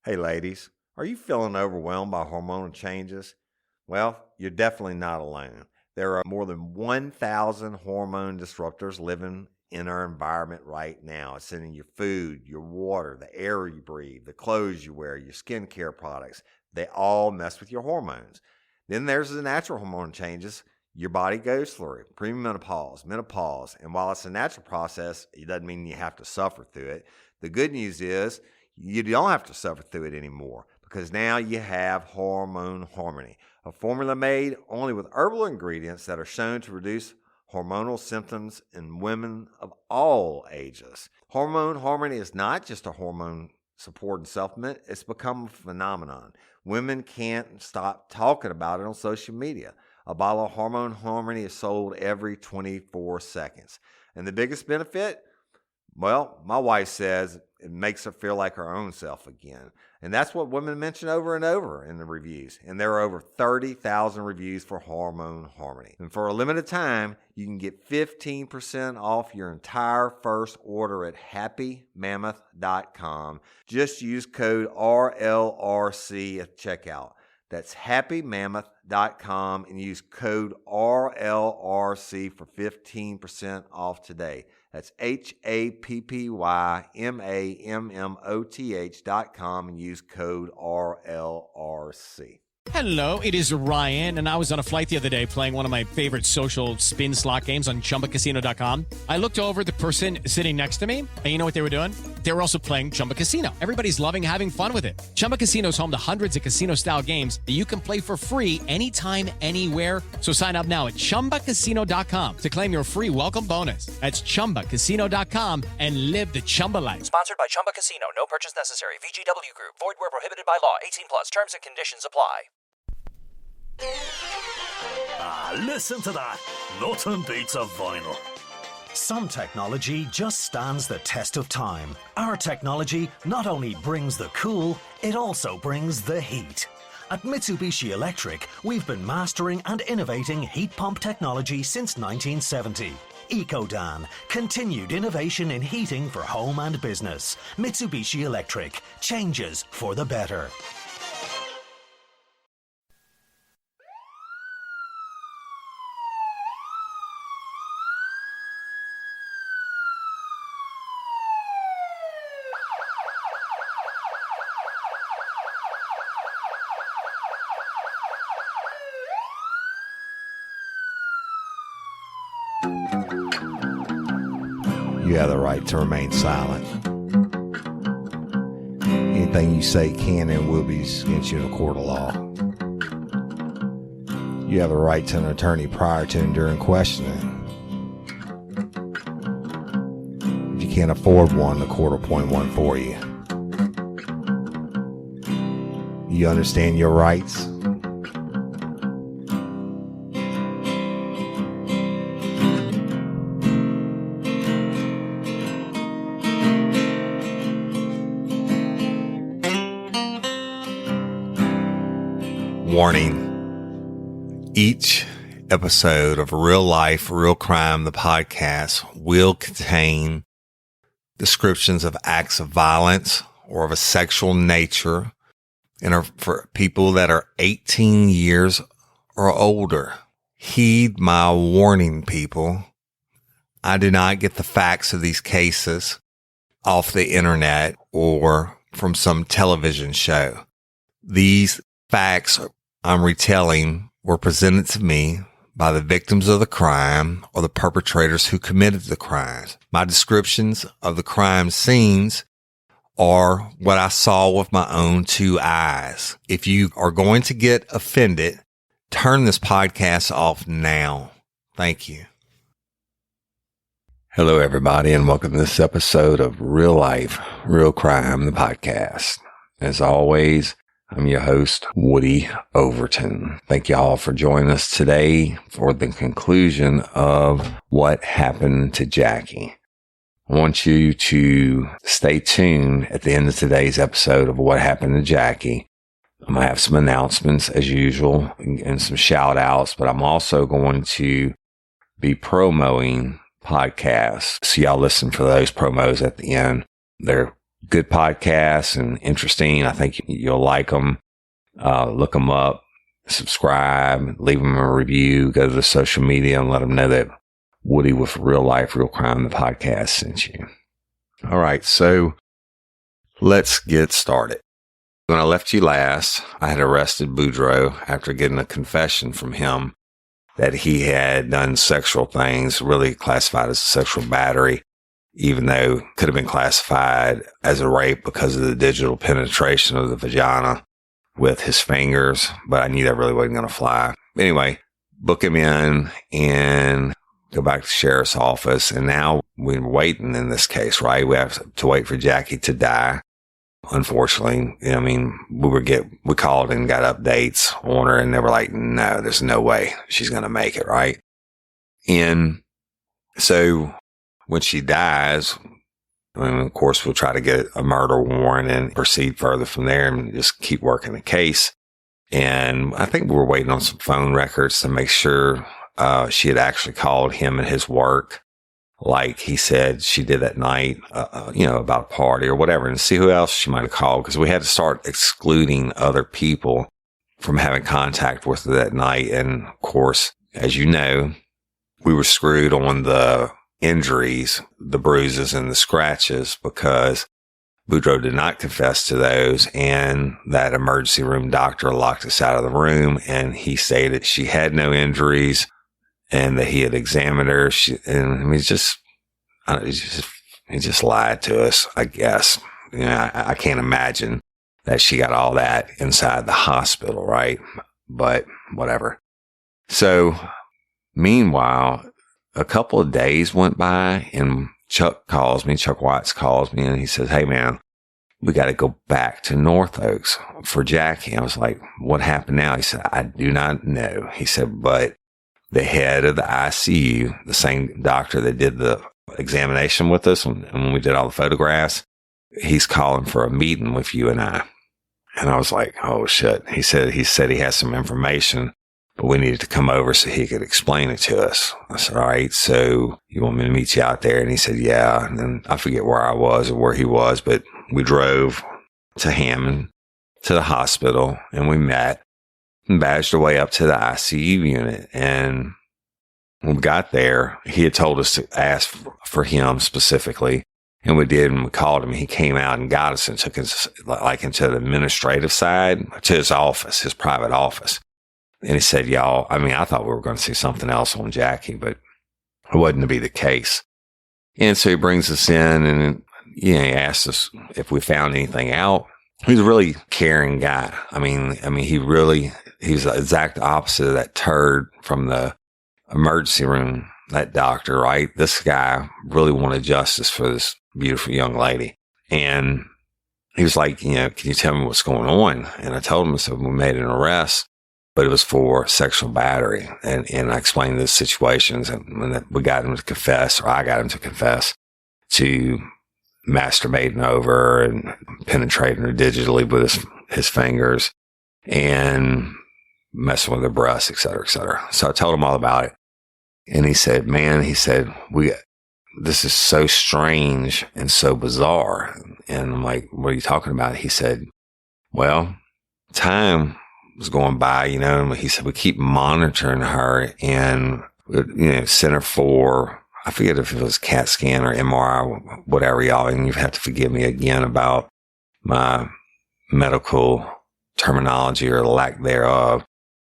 Hey ladies, are you feeling overwhelmed by hormonal changes? Well, you're definitely not alone. There are more than 1,000 hormone disruptors living in our environment right now. It's in your food, your water, the air you breathe, the clothes you wear, your skincare products. They all mess with your hormones. Then there's the natural hormone changes your body goes through, premenopause, menopause. And while it's a natural process, it doesn't mean you have to suffer through it. The good news is you don't have to suffer through it anymore because now you have Hormone Harmony, a formula made only with herbal ingredients that are shown to reduce hormonal symptoms in women of all ages. Hormone Harmony is not just a hormone supporting supplement, it's become a phenomenon. Women can't stop talking about it on social media. A bottle of Hormone Harmony is sold every 24 seconds. And the biggest benefit? Well, my wife says it makes her feel like her own self again. And that's what women mention over and over in the reviews. And there are over 30,000 reviews for Hormone Harmony. And for a limited time, you can get 15% off your entire first order at happymammoth.com. Just use code RLRC at checkout. That's happymammoth.com and use code RLRC for 15% off today. That's happymammoth.com and use code RLRC. Hello, it is Ryan, and I was on a flight the other day playing one of my favorite social spin slot games on ChumbaCasino.com. I looked over at the person sitting next to me, and you know what they were doing? They were also playing Chumba Casino. Everybody's loving having fun with it. Chumba Casino is home to hundreds of casino-style games that you can play for free anytime, anywhere. So sign up now at ChumbaCasino.com to claim your free welcome bonus. That's ChumbaCasino.com and live the Chumba life. Sponsored by Chumba Casino. No purchase necessary. VGW Group. Void where prohibited by law. 18 plus. Terms and conditions apply. Listen to that. Nothing beats a vinyl. Some technology just stands the test of time. Our technology not only brings the cool, it also brings the heat. At Mitsubishi Electric, we've been mastering and innovating heat pump technology since 1970. EcoDan, continued innovation in heating for home and business. Mitsubishi Electric, changes for the better. You have the right to remain silent. Anything you say can and will be against you in a court of law. You have the right to an attorney prior to and during questioning. If you can't afford one, the court will appoint one for you. You understand your rights? Warning. Each episode of Real Life, Real Crime, the podcast, will contain descriptions of acts of violence or of a sexual nature and are for people that are 18 years or older. Heed my warning, people. I do not get the facts of these cases off the internet or from some television show. These facts I'm retelling were presented to me by the victims of the crime or the perpetrators who committed the crimes. My descriptions of the crime scenes are what I saw with my own two eyes. If you are going to get offended, turn this podcast off now. Thank you. Hello, everybody, and welcome to this episode of Real Life, Real Crime, the podcast. As always, I'm your host, Woody Overton. Thank you all for joining us today for the conclusion of What Happened to Jackie. I want you to stay tuned at the end of today's episode of What Happened to Jackie. I'm going to have some announcements as usual and some shout outs, but I'm also going to be promoting podcasts. So y'all listen for those promos at the end. They're good podcasts and interesting. I think you'll like them. Look them up, subscribe, leave them a review, go to the social media and let them know that Woody with Real Life, Real Crime, the podcast sent you. All right, so let's get started. When I left you last, I had arrested Boudreaux after getting a confession from him that he had done sexual things, really classified as sexual battery, even though it could have been classified as a rape because of the digital penetration of the vagina with his fingers, but I knew that really wasn't going to fly. Anyway, book him in and go back to the sheriff's office. And now we're waiting in this case, right? We have to wait for Jackie to die. Unfortunately, I mean, we called and got updates on her and they were like, no, there's no way she's going to make it, right? And so when she dies, I mean, of course, we'll try to get a murder warrant and proceed further from there and just keep working the case. And I think we were waiting on some phone records to make sure she had actually called him at his work, like he said she did that night, about a party or whatever, and see who else she might have called, because we had to start excluding other people from having contact with her that night. And of course, as you know, we were screwed on the injuries, the bruises and the scratches, because Boudreaux did not confess to those, and that emergency room doctor locked us out of the room, and he stated she had no injuries and that he had examined her. He just lied to us, I guess. I can't imagine that she got all that inside the hospital, right? But whatever. So meanwhile, a couple of days went by and Chuck Watts calls me and he says, hey man, we got to go back to North Oaks for Jackie. I was like, what happened now? He said, I do not know. He said, but the head of the ICU, the same doctor that did the examination with us and when we did all the photographs, he's calling for a meeting with you and I. And I was like, oh shit. He said he has some information, but we needed to come over so he could explain it to us. I said, all right, so you want me to meet you out there? And he said, yeah. And then I forget where I was or where he was, but we drove to Hammond, to the hospital, and we met and badged our way up to the ICU unit. And when we got there, he had told us to ask for him specifically. And we did, and we called him. He came out and got us and took us into the administrative side, to his office, his private office. And he said, y'all, I mean, I thought we were going to see something else on Jackie, but it wasn't to be the case. And so he brings us in and, he asked us if we found anything out. He's a really caring guy. I mean, he's the exact opposite of that turd from the emergency room, that doctor, right? This guy really wanted justice for this beautiful young lady. And he was like, can you tell me what's going on? And I told him, so we made an arrest, but it was for sexual battery. And I explained the situations, and we got him to confess, or I got him to confess to masturbating over and penetrating her digitally with his fingers and messing with her breasts, et cetera, et cetera. So I told him all about it. And he said, this is so strange and so bizarre. And I'm like, what are you talking about? He said, well, time was going by, and he said, we keep monitoring her and, sent her for, I forget if it was CAT scan or MRI, whatever, y'all. And you have to forgive me again about my medical terminology or the lack thereof.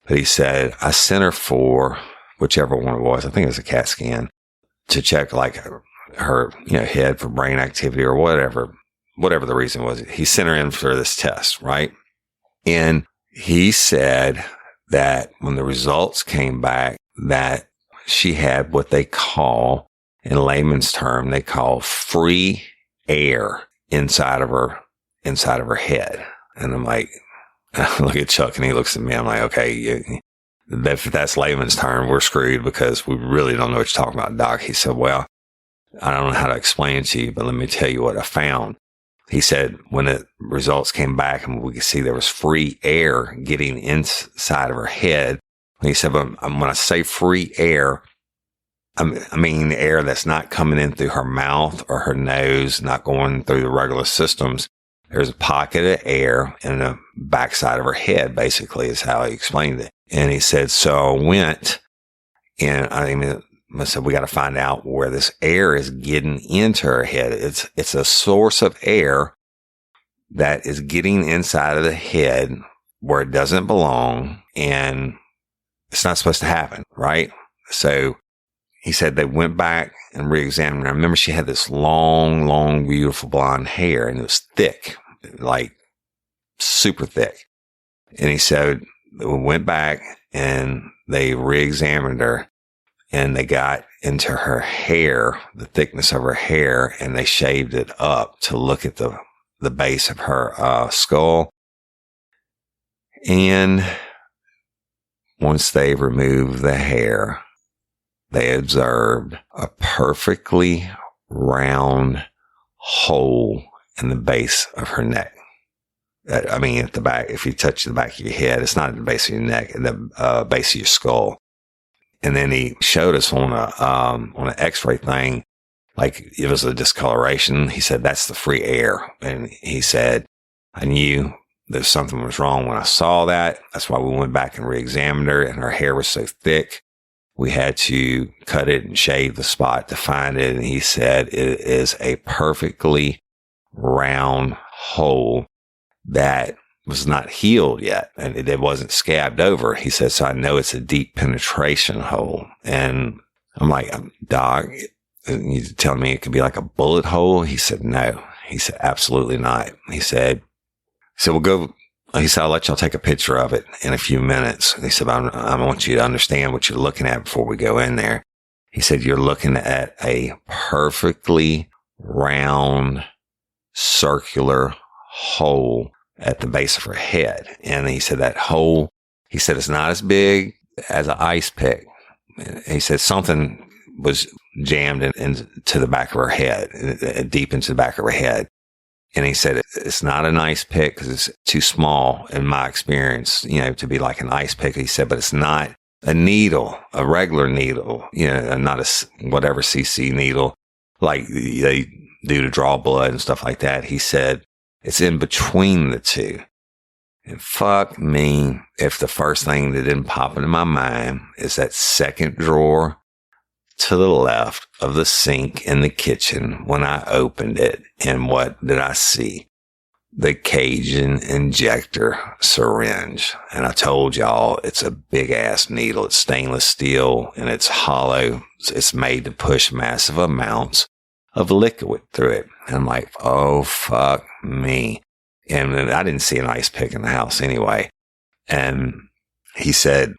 But he said, I sent her for whichever one it was. I think it was a CAT scan to check like her, head for brain activity or whatever the reason was. He sent her in for this test, right? And he said that when the results came back, that she had what they call, in layman's term, they call free air inside of her head. And I'm like, I look at Chuck and he looks at me. I'm like, okay, if that's layman's term, we're screwed because we really don't know what you're talking about, Doc. He said, well, I don't know how to explain it to you, but let me tell you what I found. He said when the results came back and we could see there was free air getting inside of her head. He said, but when I say free air, I mean, air that's not coming in through her mouth or her nose, not going through the regular systems. There's a pocket of air in the backside of her head, basically, is how he explained it. And he said, so I went and I said, we got to find out where this air is getting into her head. It's a source of air that is getting inside of the head where it doesn't belong, and it's not supposed to happen, right? So he said they went back and re-examined her. I remember she had this long, long, beautiful blonde hair, and it was thick, like super thick. And he said we went back and they re-examined her, and they got into her hair, the thickness of her hair, and they shaved it up to look at the base of her skull. And once they removed the hair, they observed a perfectly round hole in the base of her neck. I mean, at the back, if you touch the back of your head, it's not at the base of your neck, at the base of your skull. And then he showed us on an x-ray thing, like it was a discoloration. He said, that's the free air. And he said, I knew that something was wrong when I saw that. That's why we went back and re-examined her, and her hair was so thick, we had to cut it and shave the spot to find it. And he said, it is a perfectly round hole that was not healed yet, and it wasn't scabbed over. He said, so I know it's a deep penetration hole. And I'm like, Doc, you telling me it could be like a bullet hole? He said, no. He said, absolutely not. He said, we'll go. He said, I'll let y'all take a picture of it in a few minutes. He said, I want you to understand what you're looking at before we go in there. He said, you're looking at a perfectly round circular hole at the base of her head. And he said that hole, he said, it's not as big as an ice pick. He said something was jammed into the back of her head, deep into the back of her head. And he said, it's not an ice pick because it's too small in my experience, to be like an ice pick. He said, but it's not a needle, a regular needle, not a whatever CC needle like they do to draw blood and stuff like that. He said, it's in between the two. And fuck me if the first thing that didn't pop into my mind is that second drawer to the left of the sink in the kitchen when I opened it. And what did I see? The Cajun injector syringe. And I told y'all it's a big ass needle. It's stainless steel and it's hollow. It's made to push massive amounts of liquid through it. And I'm like, oh, fuck me. And I didn't see an ice pick in the house anyway. And he said,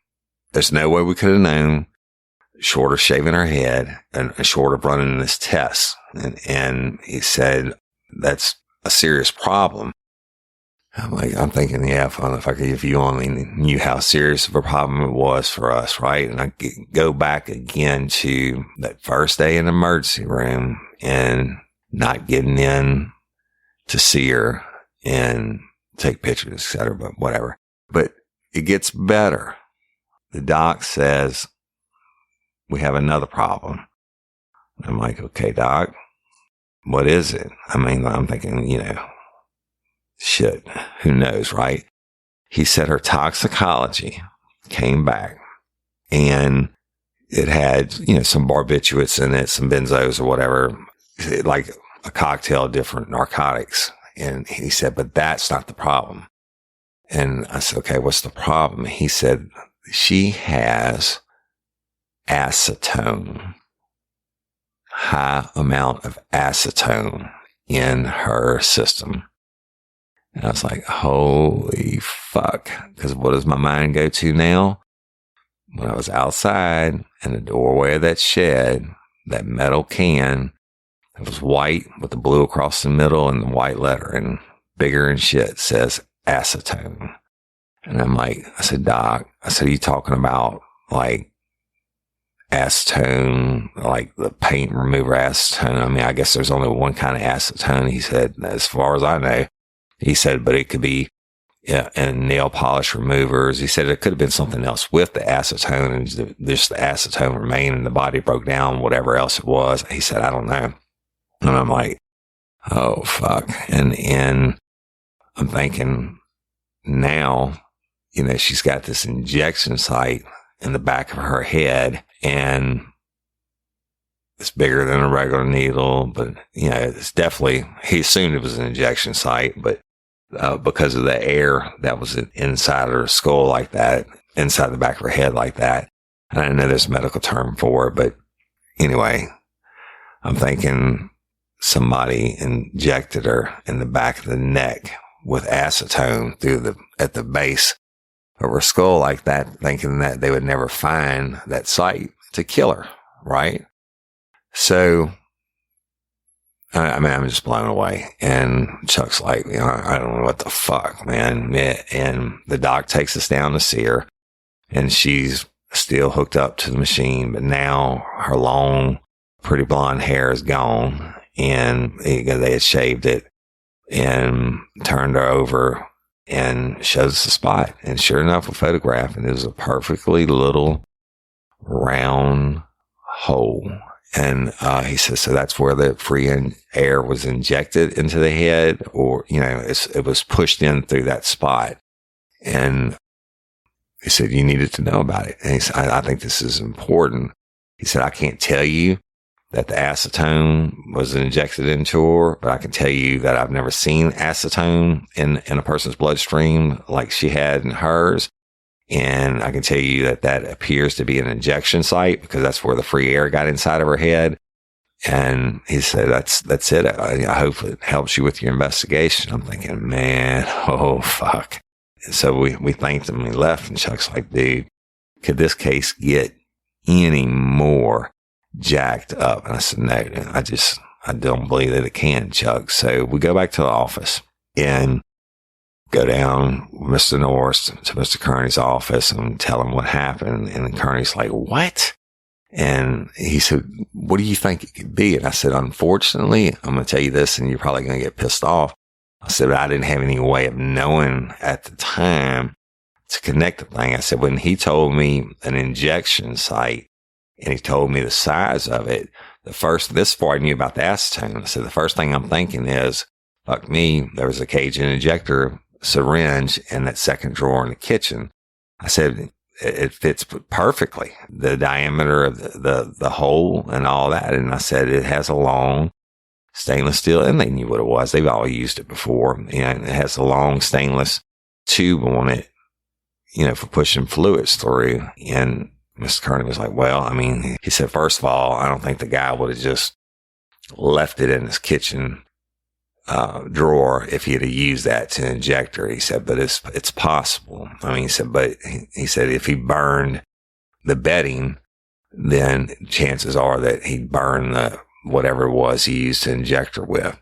there's no way we could have known short of shaving her head and short of running this test. And he said, that's a serious problem. I'm thinking, yeah, if you only knew how serious of a problem it was for us, right? And I go back again to that first day in the emergency room and not getting in to see her and take pictures, etc., but whatever. But it gets better. The doc says, we have another problem. I'm like, okay, doc, what is it? I'm thinking, shit, who knows, right? He said her toxicology came back and it had, some barbiturates in it, some benzos or whatever, like a cocktail of different narcotics. And he said, but that's not the problem. And I said, okay, what's the problem? He said, she has acetone, high amount of acetone in her system. And I was like, holy fuck. Because what does my mind go to now? When I was outside in the doorway of that shed, that metal can, it was white with the blue across the middle and the white lettering, bigger and shit, says acetone. And I said, Doc, are you talking about like acetone, like the paint remover acetone? I guess there's only one kind of acetone. He said, as far as I know, he said, but it could be yeah, and nail polish removers. He said it could have been something else with the acetone, and just the acetone remained and the body broke down, whatever else it was. He said, I don't know. And I'm like, oh, fuck. And I'm thinking now, she's got this injection site in the back of her head, and it's bigger than a regular needle, but, it's definitely, he assumed it was an injection site, but because of the air that was inside her skull like that, inside the back of her head like that. And I know there's a medical term for it, but anyway, I'm thinking somebody injected her in the back of the neck with acetone at the base of her skull like that, thinking that they would never find that site to kill her, right? So, I mean, I'm just blown away. And Chuck's like, I don't know what the fuck, man. And the doc takes us down to see her, and she's still hooked up to the machine, but now her long, pretty blonde hair is gone, and they had shaved it and turned her over and shows us the spot. And sure enough, a photograph, and it was a perfectly little round hole. And he says, so that's where the free air was injected into the head, or, it was pushed in through that spot. And he said, you needed to know about it. And he said, I think this is important. He said, I can't tell you that the acetone was injected into her, but I can tell you that I've never seen acetone in a person's bloodstream like she had in hers. And I can tell you that appears to be an injection site, because that's where the free air got inside of her head. And he said, that's it. I hope it helps you with your investigation. I'm thinking, man, oh, fuck. And so we thanked him and he left. And Chuck's like, dude, could this case get any more jacked up? And I said, no, I don't believe that it can, Chuck. So we go back to the office and go down with Mr. Norris to Mr. Kearney's office and tell him what happened. And Kearney's like, what? And he said, what do you think it could be? And I said, unfortunately, I'm going to tell you this, and you're probably going to get pissed off. I said, but I didn't have any way of knowing at the time to connect the thing. I said, when he told me an injection site and he told me the size of it, this before I knew about the acetone, I said, the first thing I'm thinking is, fuck me, there was a Cajun injector syringe in that second drawer in the kitchen. I said, it fits perfectly, the diameter of the hole and all that. And I said, it has a long stainless steel, and they knew what it was. They've all used it before. And it has a long stainless tube on it, for pushing fluids through. And Mr. Kearney was like, well, I mean, he said, first of all, I don't think the guy would have just left it in his kitchen drawer if he had used that to inject her. He said, but it's possible. I mean, he said, but he said if he burned the bedding, then chances are that he'd burn whatever it was he used to inject her with.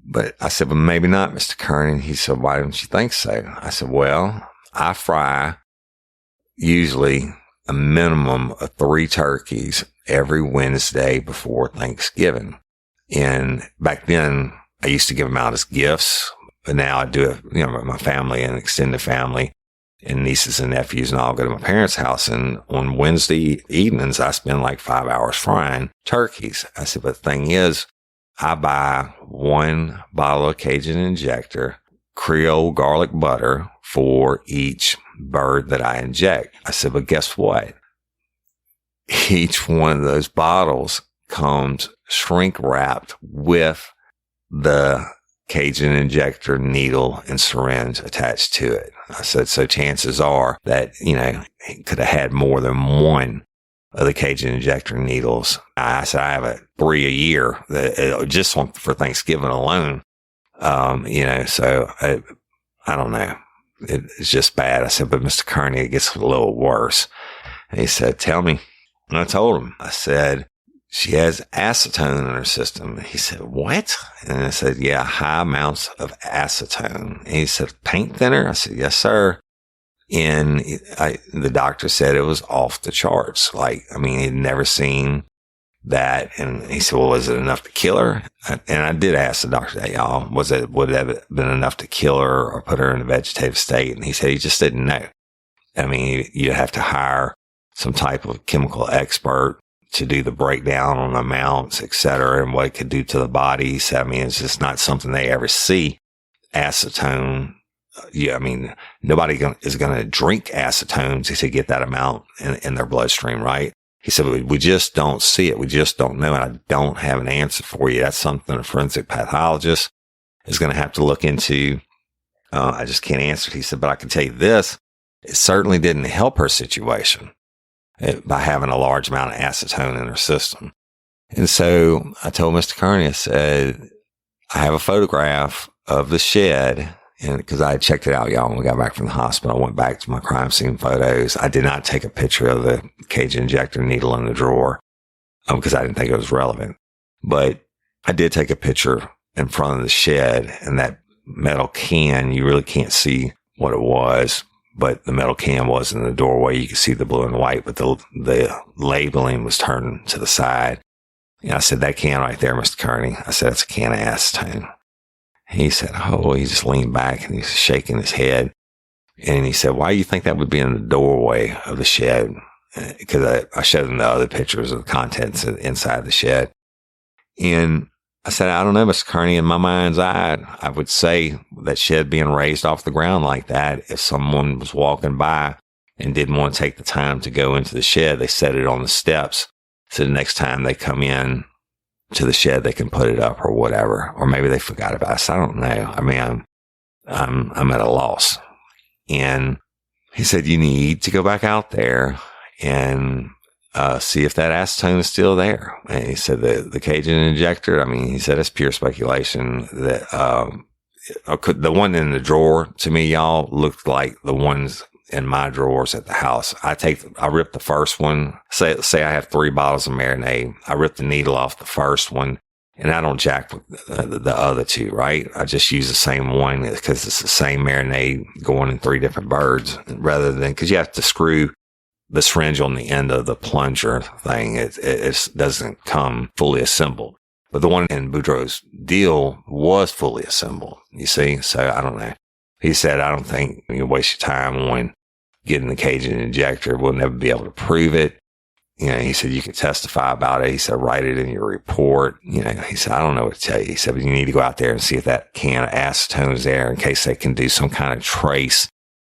But I said, well, maybe not, Mr. Kearney. He said, why don't you think so? I said, well, I fry usually a minimum of 3 turkeys every Wednesday before Thanksgiving. And back then, I used to give them out as gifts, but now I do it, my family and extended family and nieces and nephews, and I'll go to my parents' house. And on Wednesday evenings, I spend like 5 hours frying turkeys. I said, but the thing is, I buy 1 bottle of Cajun injector, Creole garlic butter for each bird that I inject. I said, but guess what? Each one of those bottles comes shrink wrapped with the Cajun injector needle and syringe attached to it. I said, so chances are that, he could have had more than 1 of the Cajun injector needles. I said, I have 3 a year just for Thanksgiving alone. So I don't know. It's just bad. I said, but Mr. Kearney, it gets a little worse. And he said, tell me. And I told him, I said, she has acetone in her system. He said, what? And I said, yeah, high amounts of acetone. And he said, paint thinner? I said, yes, sir. And the doctor said it was off the charts. Like, I mean, he'd never seen that. And he said, well, was it enough to kill her? And I did ask the doctor that, y'all, would it have been enough to kill her or put her in a vegetative state? And he said he just didn't know. I mean, you'd have to hire some type of chemical expert to do the breakdown on amounts, et cetera, and what it could do to the body. So, I mean, it's just not something they ever see. Acetone. Yeah, I mean, nobody is going to drink acetone to get that amount in their bloodstream, right? He said, we just don't see it. We just don't know. And I don't have an answer for you. That's something a forensic pathologist is going to have to look into. I just can't answer it. He said, but I can tell you this. It certainly didn't help her situation by having a large amount of acetone in her system. And so I told Mr. Kearney, I said, I have a photograph of the shed. And because I had checked it out, y'all, when we got back from the hospital, I went back to my crime scene photos. I did not take a picture of the cage injector needle in the drawer because I didn't think it was relevant. But I did take a picture in front of the shed, and that metal can, you really can't see what it was, but the metal can was in the doorway. You could see the blue and white, but the labeling was turned to the side. And I said, that can right there, Mr. Kearney, I said, it's a can of acetone. He said, oh, he just leaned back and he's shaking his head. And he said, why do you think that would be in the doorway of the shed? Because I showed him the other pictures of the contents inside the shed. And I said, I don't know, Mr. Kearney, in my mind's eye, I would say that shed being raised off the ground like that, if someone was walking by and didn't want to take the time to go into the shed, they set it on the steps. So the next time they come in to the shed, they can put it up or whatever. Or maybe they forgot about it. So I don't know. I mean, I'm at a loss. And he said, you need to go back out there and see if that acetone is still there. And he said the cage injector, I mean, he said it's pure speculation that the one in the drawer to me, y'all, looked like the ones in my drawers at the house. I ripped the first one. Say I have 3 bottles of marinade. I ripped the needle off the first one, and I don't jack with the other 2, right? I just use the same one because it's the same marinade going in 3 different birds rather than, because you have to screw the syringe on the end of the plunger thing. It doesn't come fully assembled. But the one in Boudreaux's deal was fully assembled, you see? So I don't know. He said, I don't think you waste your time on getting the cage and injector. We'll never be able to prove it. You know, he said, you can testify about it. He said, write it in your report. You know, he said, I don't know what to tell you. He said, but you need to go out there and see if that can of acetone is there in case they can do some kind of trace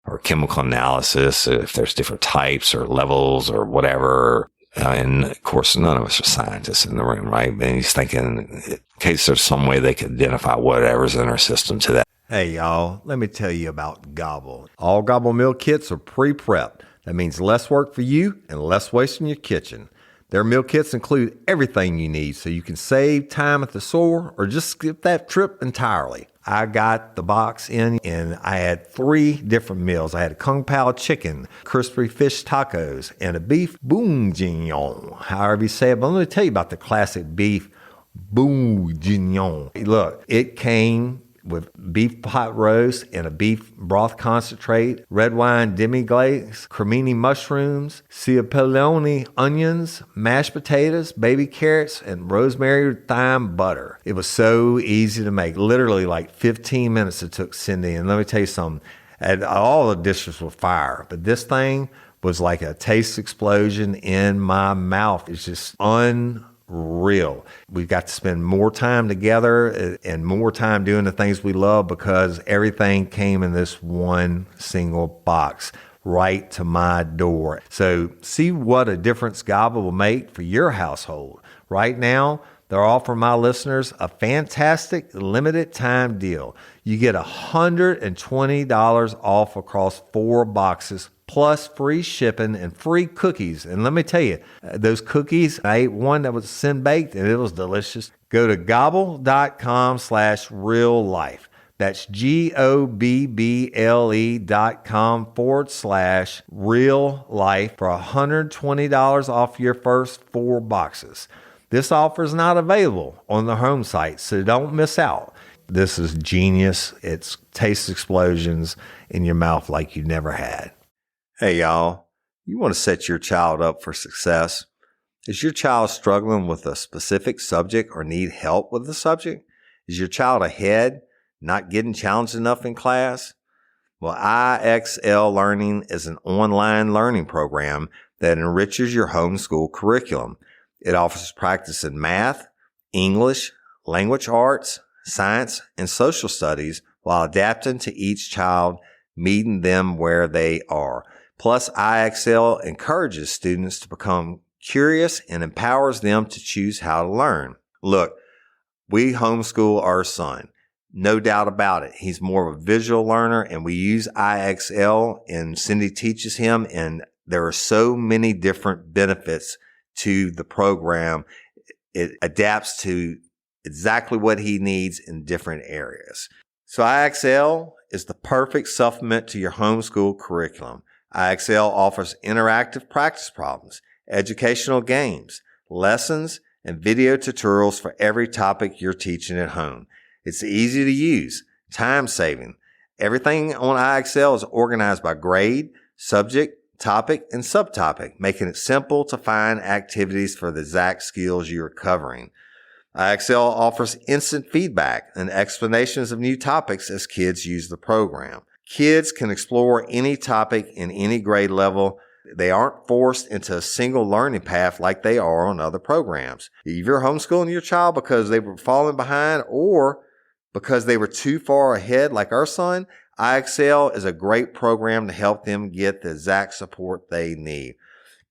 or chemical analysis, if there's different types or levels or whatever. And of course, none of us are scientists in the room, right? And he's thinking, in case there's some way they can identify whatever's in our system to that. Hey, y'all, let me tell you about Gobble. All Gobble meal kits are pre-prepped. That means less work for you and less waste in your kitchen. Their meal kits include everything you need so you can save time at the store or just skip that trip entirely. I got the box in and I had 3 different meals. I had a Kung Pao chicken, crispy fish tacos, and a beef bourguignon, however you say it. But let me tell you about the classic beef bourguignon. Look, it came with beef pot roast and a beef broth concentrate, red wine demi-glace, cremini mushrooms, cipollone onions, mashed potatoes, baby carrots, and rosemary thyme butter. It was so easy to make. Literally like 15 minutes it took Cindy. And let me tell you something, all the dishes were fire, but this thing was like a taste explosion in my mouth. It's just unreal. We've got to spend more time together and more time doing the things we love because everything came in this one single box right to my door. So see what a difference Gobble will make for your household. Right now, they're offering my listeners a fantastic limited time deal. You get $120 off across 4 boxes plus free shipping and free cookies. And let me tell you, those cookies, I ate one that was sin-baked and it was delicious. Go to gobble.com/real life. That's GOBBLE.com/real life for $120 off your first 4 boxes. This offer is not available on the home site, so don't miss out. This is genius. It's taste explosions in your mouth like you never had. Hey, y'all, you want to set your child up for success? Is your child struggling with a specific subject or need help with the subject? Is your child ahead, not getting challenged enough in class? Well, IXL Learning is an online learning program that enriches your homeschool curriculum. It offers practice in math, English, language arts, science, and social studies while adapting to each child, meeting them where they are. Plus, IXL encourages students to become curious and empowers them to choose how to learn. Look, we homeschool our son. No doubt about it. He's more of a visual learner, and we use IXL, and Cindy teaches him, and there are so many different benefits to the program. It adapts to exactly what he needs in different areas. So IXL is the perfect supplement to your homeschool curriculum. IXL offers interactive practice problems, educational games, lessons, and video tutorials for every topic you're teaching at home. It's easy to use, time-saving. Everything on IXL is organized by grade, subject, topic, and subtopic, making it simple to find activities for the exact skills you're covering. IXL offers instant feedback and explanations of new topics as kids use the program. Kids can explore any topic in any grade level. They aren't forced into a single learning path like they are on other programs. If you're homeschooling your child because they were falling behind or because they were too far ahead like our son, IXL is a great program to help them get the exact support they need.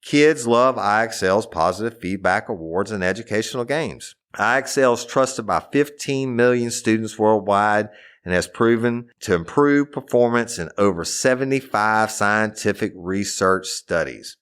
Kids love IXL's positive feedback awards and educational games. IXL is trusted by 15 million students worldwide and has proven to improve performance in over 75 scientific research studies.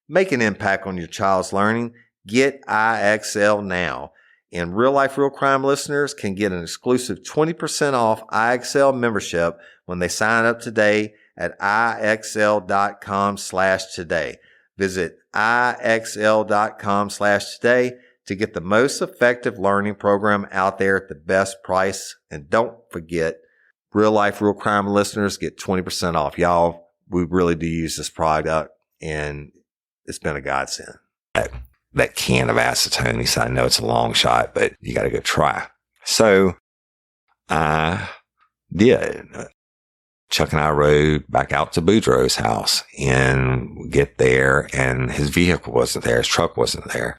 Make an impact on your child's learning. Get IXL now. And Real Life Real Crime listeners can get an exclusive 20% off IXL membership when they sign up today at IXL.com/today. Visit IXL.com/today to get the most effective learning program out there at the best price. And don't forget, Real Life Real Crime listeners get 20% off. Y'all, we really do use this product, and it's been a godsend. That can of acetone, he said, I know it's a long shot, but you got to go try. So I did. Chuck and I rode back out to Boudreaux's house and get there, and his vehicle wasn't there. His truck wasn't there.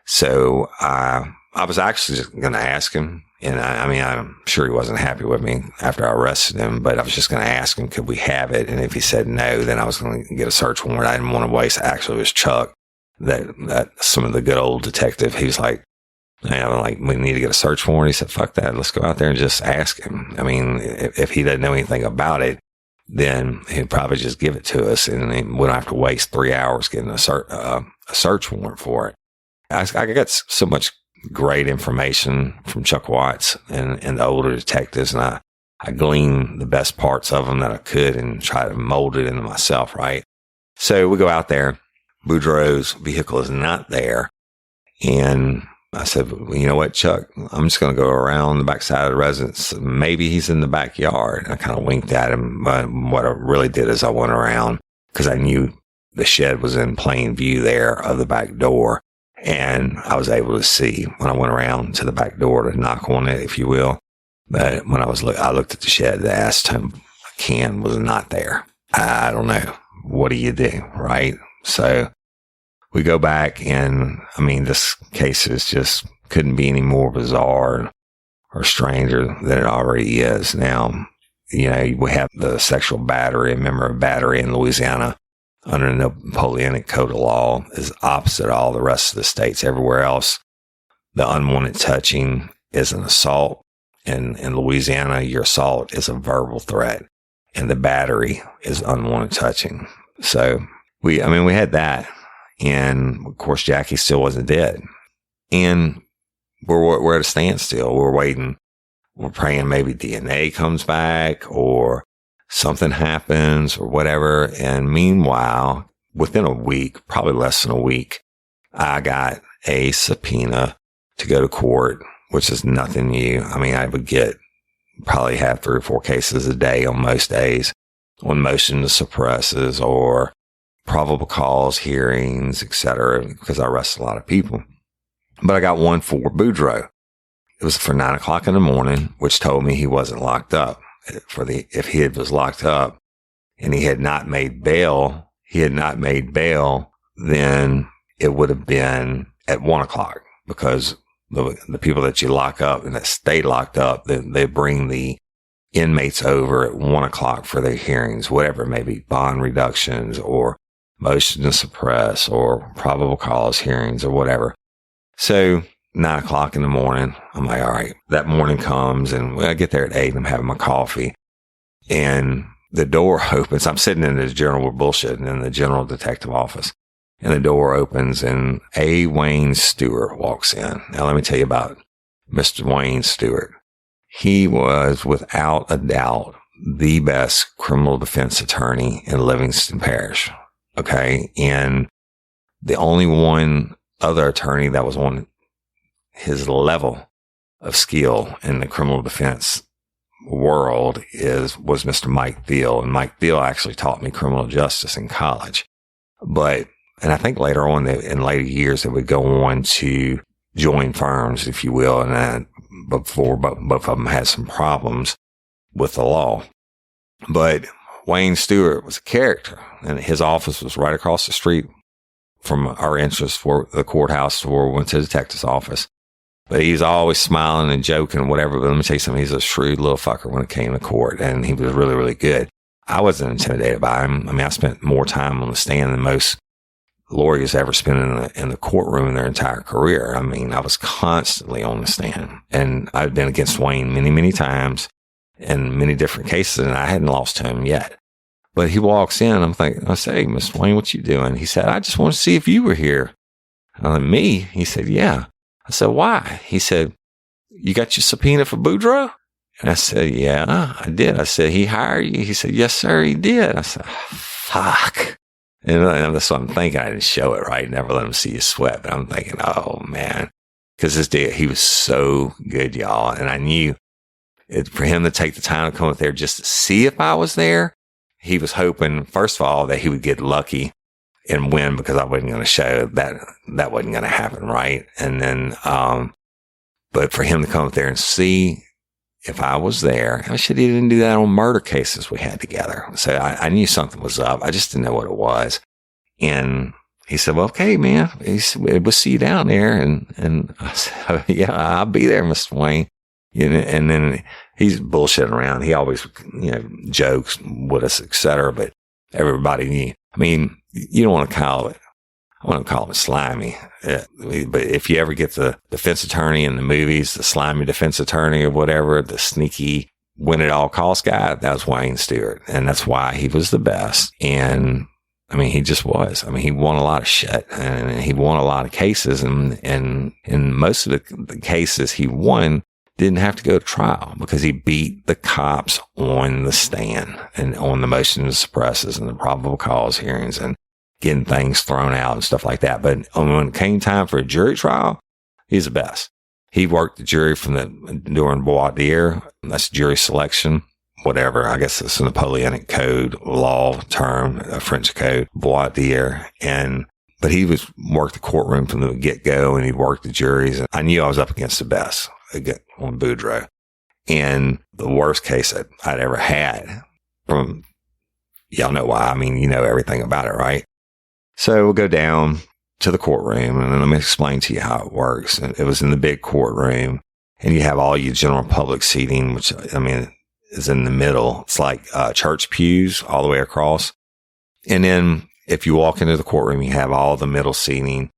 So I was actually just going to ask him, and I'm sure he wasn't happy with me after I arrested him, but I was just going to ask him, could we have it? And if he said no, then I was going to get a search warrant. I didn't want to waste. Actually, it was Chuck, that some of the good old detective. He was like, we need to get a search warrant. He said, fuck that. Let's go out there and just ask him. I mean, if he doesn't know anything about it, then he'd probably just give it to us, and we don't have to waste 3 hours getting a search warrant for it. I got so much great information from Chuck Watts and the older detectives, and I gleaned the best parts of them that I could and try to mold it into myself, right? So we go out there. Boudreaux's vehicle is not there. And I said, well, you know what, Chuck? I'm just going to go around the backside of the residence. Maybe he's in the backyard. And I kind of winked at him. But what I really did is I went around because I knew the shed was in plain view there of the back door. And I was able to see when I went around to the back door to knock on it, if you will. But when I looked at the shed, the acetone can was not there. I don't know. What do you do, right? So we go back, and I mean, this case is just couldn't be any more bizarre or stranger than it already is. Now, you know, we have the sexual battery, remember, battery in Louisiana under the Napoleonic Code of Law is opposite all the rest of the states. Everywhere else, the unwanted touching is an assault. And in Louisiana, your assault is a verbal threat, and the battery is unwanted touching. So we had that. And of course, Jackie still wasn't dead. And we're at a standstill. We're waiting. We're praying maybe DNA comes back or something happens or whatever. And meanwhile, within a week, probably less than a week, I got a subpoena to go to court, which is nothing new. I mean, I would probably have 3 or 4 cases a day on most days on motion to suppresses or probable cause hearings, etc., because I arrested a lot of people. But I got one for Boudreaux. It was for 9 o'clock in the morning, which told me he wasn't locked up. If he was locked up and he had not made bail, then it would have been at 1 o'clock, because the people that you lock up and that stay locked up, they bring the inmates over at 1 o'clock for their hearings, whatever it may be, bond reductions or motion to suppress or probable cause hearings or whatever. So 9 o'clock in the morning, I'm like, all right, that morning comes and I get there at 8 and I'm having my coffee and the door opens. I'm sitting in the general bullshitting in the general detective office, and the door opens and A. Wayne Stewart walks in. Now, let me tell you about Mr. Wayne Stewart. He was, without a doubt, the best criminal defense attorney in Livingston Parish. Okay. And the only one other attorney that was on his level of skill in the criminal defense world was Mr. Mike Thiel. And Mike Thiel actually taught me criminal justice in college. And I think later on, in later years, they would go on to join firms, if you will. And before both of them had some problems with the law. But Wayne Stewart was a character, and his office was right across the street from our entrance for the courthouse where we went to the detective's office. But he's always smiling and joking and whatever. But let me tell you something. He's a shrewd little fucker when it came to court, and he was really, really good. I wasn't intimidated by him. I mean, I spent more time on the stand than most lawyers ever spent in the courtroom in their entire career. I mean, I was constantly on the stand, and I've been against Wayne many, many times in many different cases, and I hadn't lost to him yet. But he walks in, I say, hey, Mr. Wayne, what you doing? He said, I just want to see if you were here. I'm like, me? He said, yeah. I said, why? He said, you got your subpoena for Boudreaux? And I said, yeah, I did. I said, he hired you? He said, yes, sir, he did. I said, fuck. And that's what I'm thinking. I didn't show it, right? Never let him see you sweat. But I'm thinking, oh, man. Because this day, he was so good, y'all. And I knew for him to take the time to come up there just to see if I was there, he was hoping, first of all, that he would get lucky and win, because I wasn't going to show that wasn't going to happen, right? And then, but for him to come up there and see if I was there, I should he didn't do that on murder cases we had together. So I knew something was up. I just didn't know what it was. And he said, well, okay, man. He said, we'll see you down there. And I said, yeah, I'll be there, Mr. Wayne. And then he's bullshitting around. He always, jokes with us, etc. But everybody knew. I mean, you don't want to call it, I want to call him slimy. But if you ever get the defense attorney in the movies, the slimy defense attorney or whatever, the sneaky win at all cost guy, that was Wayne Stewart. And that's why he was the best. And I mean, he just was. I mean, he won a lot of shit, and he won a lot of cases. And in most of the cases he won, didn't have to go to trial because he beat the cops on the stand and on the motion to suppresses and the probable cause hearings and getting things thrown out and stuff like that. But when it came time for a jury trial, he's the best. He worked the jury during voir dire. That's jury selection, whatever. I guess it's a Napoleonic code, law term, a French code, voir dire. But he worked the courtroom from the get-go, and he worked the juries. And I knew I was up against the best on Boudreaux. And the worst case that I'd ever had y'all know why. I mean, you know everything about it, right? So we'll go down to the courtroom, and let me explain to you how it works. And it was in the big courtroom, and you have all your general public seating, which, I mean, is in the middle. It's like church pews all the way across. And then if you walk into the courtroom, you have all the middle seating,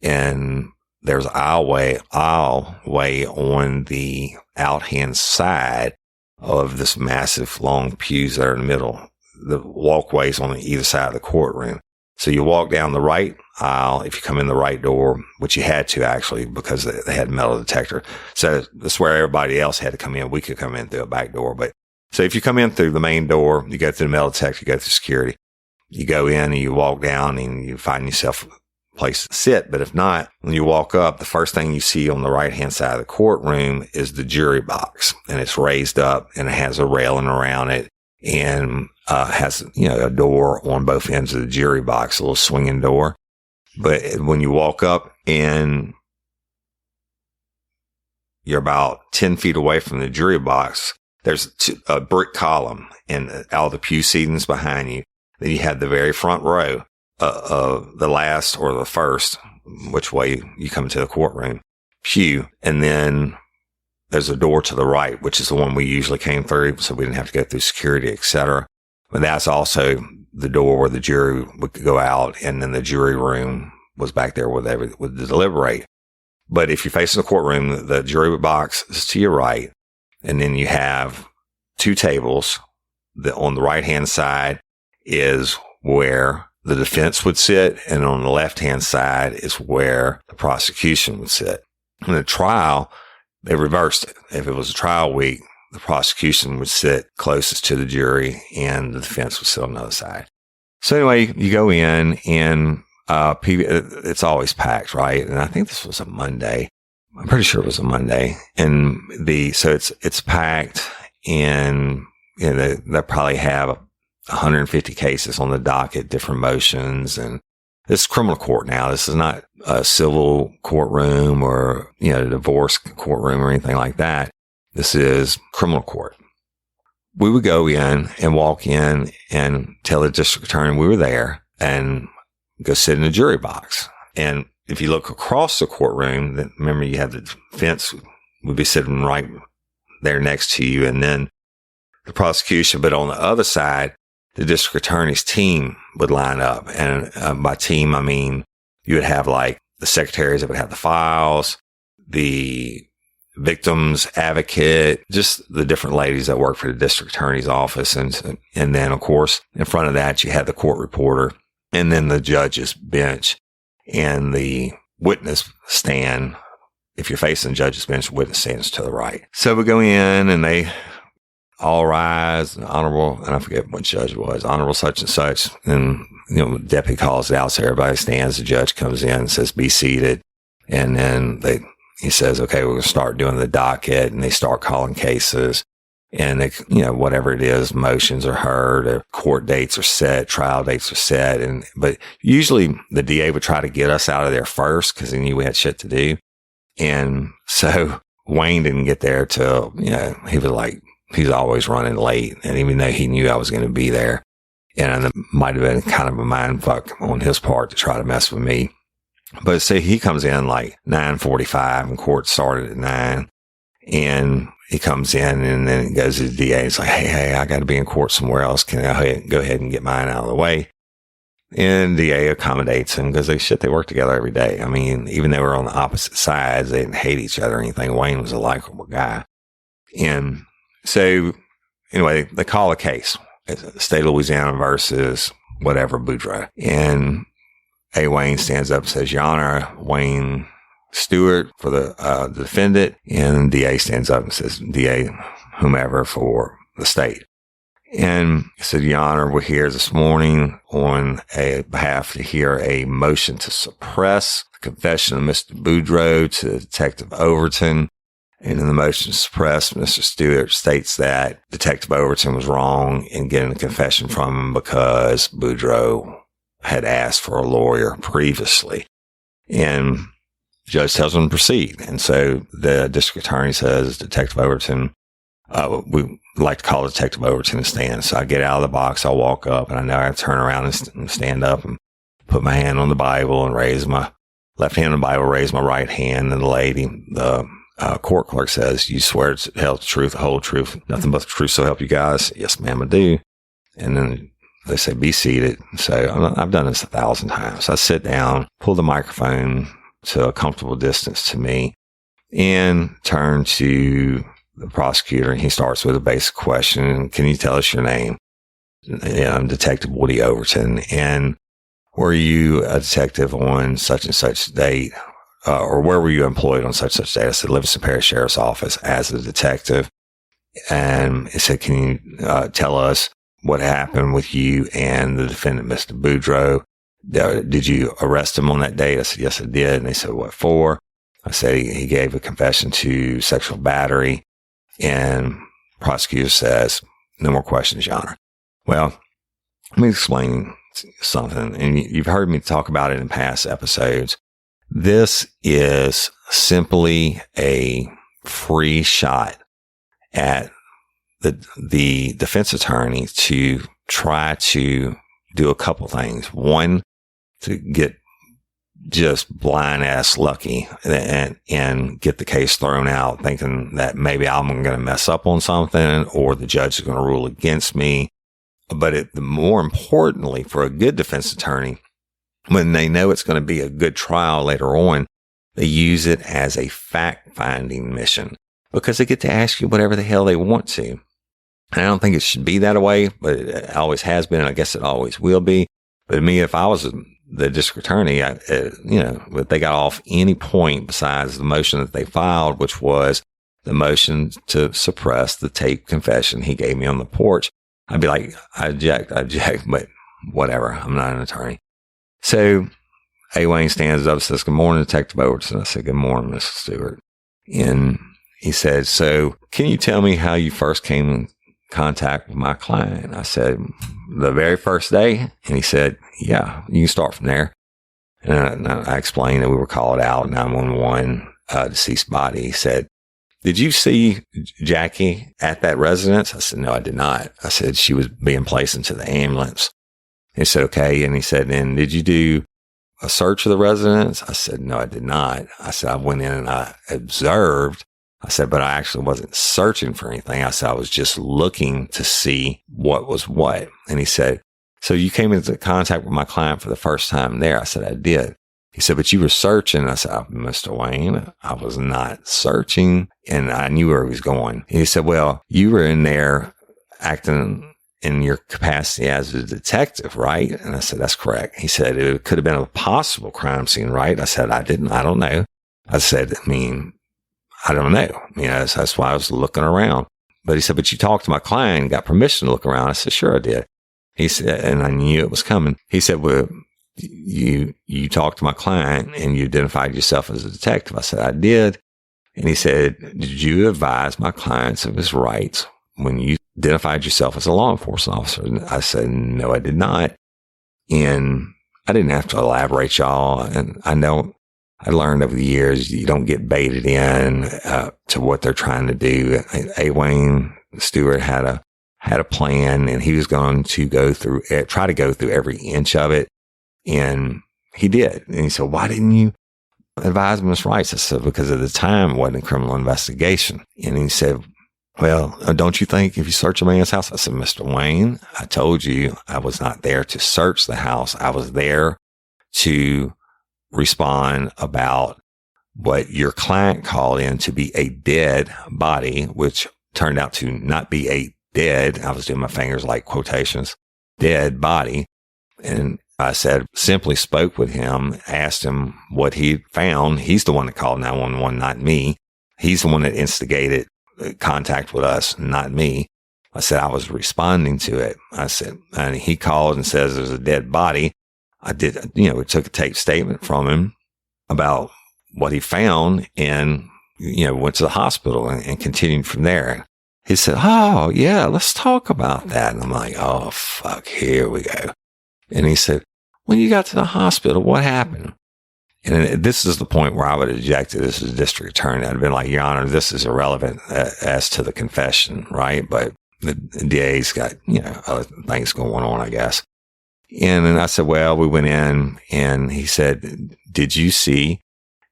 and there's aisleway on the out-hand side of this massive long pews that are in the middle. The walkways on either side of the courtroom. So you walk down the right aisle if you come in the right door, which you had to actually because they had a metal detector. So that's where everybody else had to come in. We could come in through a back door. But so if you come in through the main door, you go through the metal detector, you go through security, you go in and you walk down and you find yourself a place to sit. But if not, when you walk up, the first thing you see on the right hand side of the courtroom is the jury box, and it's raised up and it has a railing around it. and has, a door on both ends of the jury box, a little swinging door. But when you walk up and you're about 10 feet away from the jury box, there's a brick column and all the pew seatings behind you. Then you have the very front row of the last or the first, which way you come to the courtroom, pew. And then there's a door to the right, which is the one we usually came through, so we didn't have to go through security, etc. But that's also the door where the jury would go out, and then the jury room was back there where they would deliberate. But if you're facing the courtroom, the jury box is to your right, and then you have two tables. On the right-hand side is where the defense would sit, and on the left-hand side is where the prosecution would sit. In a trial, they reversed it. If it was a trial week, the prosecution would sit closest to the jury, and the defense would sit on the other side. So anyway, you go in, and it's always packed, right? And I think this was a Monday. I'm pretty sure it was a Monday. And so it's packed, and they probably have 150 cases on the docket, different motions, and this is criminal court now. This is not a civil courtroom or, a divorce courtroom or anything like that. This is criminal court. We would go in and walk in and tell the district attorney we were there and go sit in the jury box. And if you look across the courtroom, then remember you have the defense would be sitting right there next to you, and then the prosecution. But on the other side, the district attorney's team would line up. And by team, I mean, you would have like the secretaries that would have the files, the victims advocate, just the different ladies that work for the district attorney's office. And then, of course, in front of that, you had the court reporter, and then the judge's bench and the witness stand. If you're facing the judge's bench, witness stands to the right. So we go in, and they all rise, honorable, and I forget what judge it was, honorable such and such. And, the deputy calls it out, so everybody stands. The judge comes in and says, be seated. And then he says, okay, we're going to start doing the docket, and they start calling cases. And they, whatever it is, motions are heard, or court dates are set, trial dates are set. But usually the DA would try to get us out of there first because he knew we had shit to do. And so Wayne didn't get there till, he was like, he's always running late. And even though he knew I was going to be there, and it might have been kind of a mind fuck on his part to try to mess with me. But see, he comes in like 9:45 and court started at 9. And he comes in, and then it goes to the DA. It's like, hey, I got to be in court somewhere else. Can I go ahead and get mine out of the way? And the DA accommodates him because they work together every day. I mean, even though they were on the opposite sides, they didn't hate each other or anything. Wayne was a likable guy. And so anyway, they call a case. It's State of Louisiana versus whatever, Boudreaux. And Wayne stands up and says, Your Honor, Wayne Stewart for the defendant. And the DA stands up and says, DA, whomever for the state. And he said, Your Honor, we're here this morning on a behalf to hear a motion to suppress the confession of Mr. Boudreaux to Detective Overton. And in the motion to suppress, Mr. Stewart states that Detective Overton was wrong in getting a confession from him because Boudreaux had asked for a lawyer previously. And the judge tells him to proceed. And so the district attorney says, Detective Overton, we like to call Detective Overton to stand. So I get out of the box, I walk up, and I know I have to turn around and stand up and put my hand on the Bible and raise my left hand on the Bible, raise my right hand. And the lady, the court clerk says, you swear to tell the truth, the whole truth, nothing but the truth, so help you guys? Yes, ma'am, I do. And then they say, be seated. So I've done this 1,000 times. I sit down, pull the microphone to a comfortable distance to me, and turn to the prosecutor. And he starts with a basic question. Can you tell us your name? I'm Detective Woody Overton. And were you a detective on such and such date? Or where were you employed on such and such date? I said, Livingston Parish Sheriff's Office as a detective. And he said, can you tell us what happened with you and the defendant, Mr. Boudreaux? Did you arrest him on that date? I said, yes, I did. And they said, what for? I said, he gave a confession to sexual battery. And prosecutor says, No more questions, Your Honor. Well, let me explain something. And you've heard me talk about it in past episodes. This is simply a free shot at the defense attorney to try to do a couple things. One, to get just blind ass lucky and get the case thrown out, thinking that maybe I'm going to mess up on something or the judge is going to rule against me. But more importantly, for a good defense attorney, when they know it's going to be a good trial later on, they use it as a fact-finding mission because they get to ask you whatever the hell they want to. And I don't think it should be that way, but it always has been, and I guess it always will be. But to me, if I was the district attorney, if they got off any point besides the motion that they filed, which was the motion to suppress the tape confession he gave me on the porch, I'd be like, I object, but whatever. I'm not an attorney. So A. Wayne stands up and says, "Good morning, Detective Overton." I said, "Good morning, Mr. Stewart." And he said, "So can you tell me how you first came in contact with my client?" I said, "The very first day." And he said, "Yeah, you can start from there." And I explained that we were called out, 911, deceased body. He said, "Did you see Jackie at that residence?" I said, "No, I did not." I said, "She was being placed into the ambulance." He said, "Okay." And he said, "Then did you do a search of the residence?" I said, "No, I did not." I said, "I went in and I observed." I said, "But I actually wasn't searching for anything." I said, "I was just looking to see what was what." And he said, "So you came into contact with my client for the first time there?" I said, "I did." He said, "But you were searching." I said, "Mr. Wayne, I was not searching." And I knew where he was going. And he said, "Well, you were in there acting in your capacity as a detective, right?" And I said, "That's correct." He said, "It could have been a possible crime scene, right?" I said, I don't know." I said, I don't know. That's why I was looking around. But he said, "But you talked to my client and got permission to look around." I said, "Sure I did." He said, and I knew it was coming. He said, "Well, you talked to my client and you identified yourself as a detective." I said, "I did." And he said, "Did you advise my clients of his rights when you identified yourself as a law enforcement officer?" And I said, "No, I did not." And I didn't have to elaborate, y'all. And I learned over the years, you don't get baited in to what they're trying to do. A. Wayne Stewart had a plan, and he was going to try to go through every inch of it. And he did. And he said, "Why didn't you advise him of his rights?" I said, "Because at the time it wasn't a criminal investigation." And he said, "Well, don't you think if you search a man's house?" I said, "Mr. Wayne, I told you I was not there to search the house. I was there to respond about what your client called in to be a dead body, which turned out to not be a dead," I was doing my fingers like quotations, "dead body." And I said, simply spoke with him, asked him what he found. He's the one that called 911, not me. He's the one that instigated contact with us, not me. I said, I was responding to it. I said, and he called and says there's a dead body. I did, we took a tape statement from him about what he found and, went to the hospital and continued from there. He said, "Oh, yeah, let's talk about that." And I'm like, "Oh, fuck, here we go." And he said, "When you got to the hospital, what happened?" And this is the point where I would have objected. This is a district attorney. I'd been like, "Your Honor, this is irrelevant as to the confession, right?" But the DA's got, other things going on, I guess. And then I said, "Well, we went in," and he said, "Did you see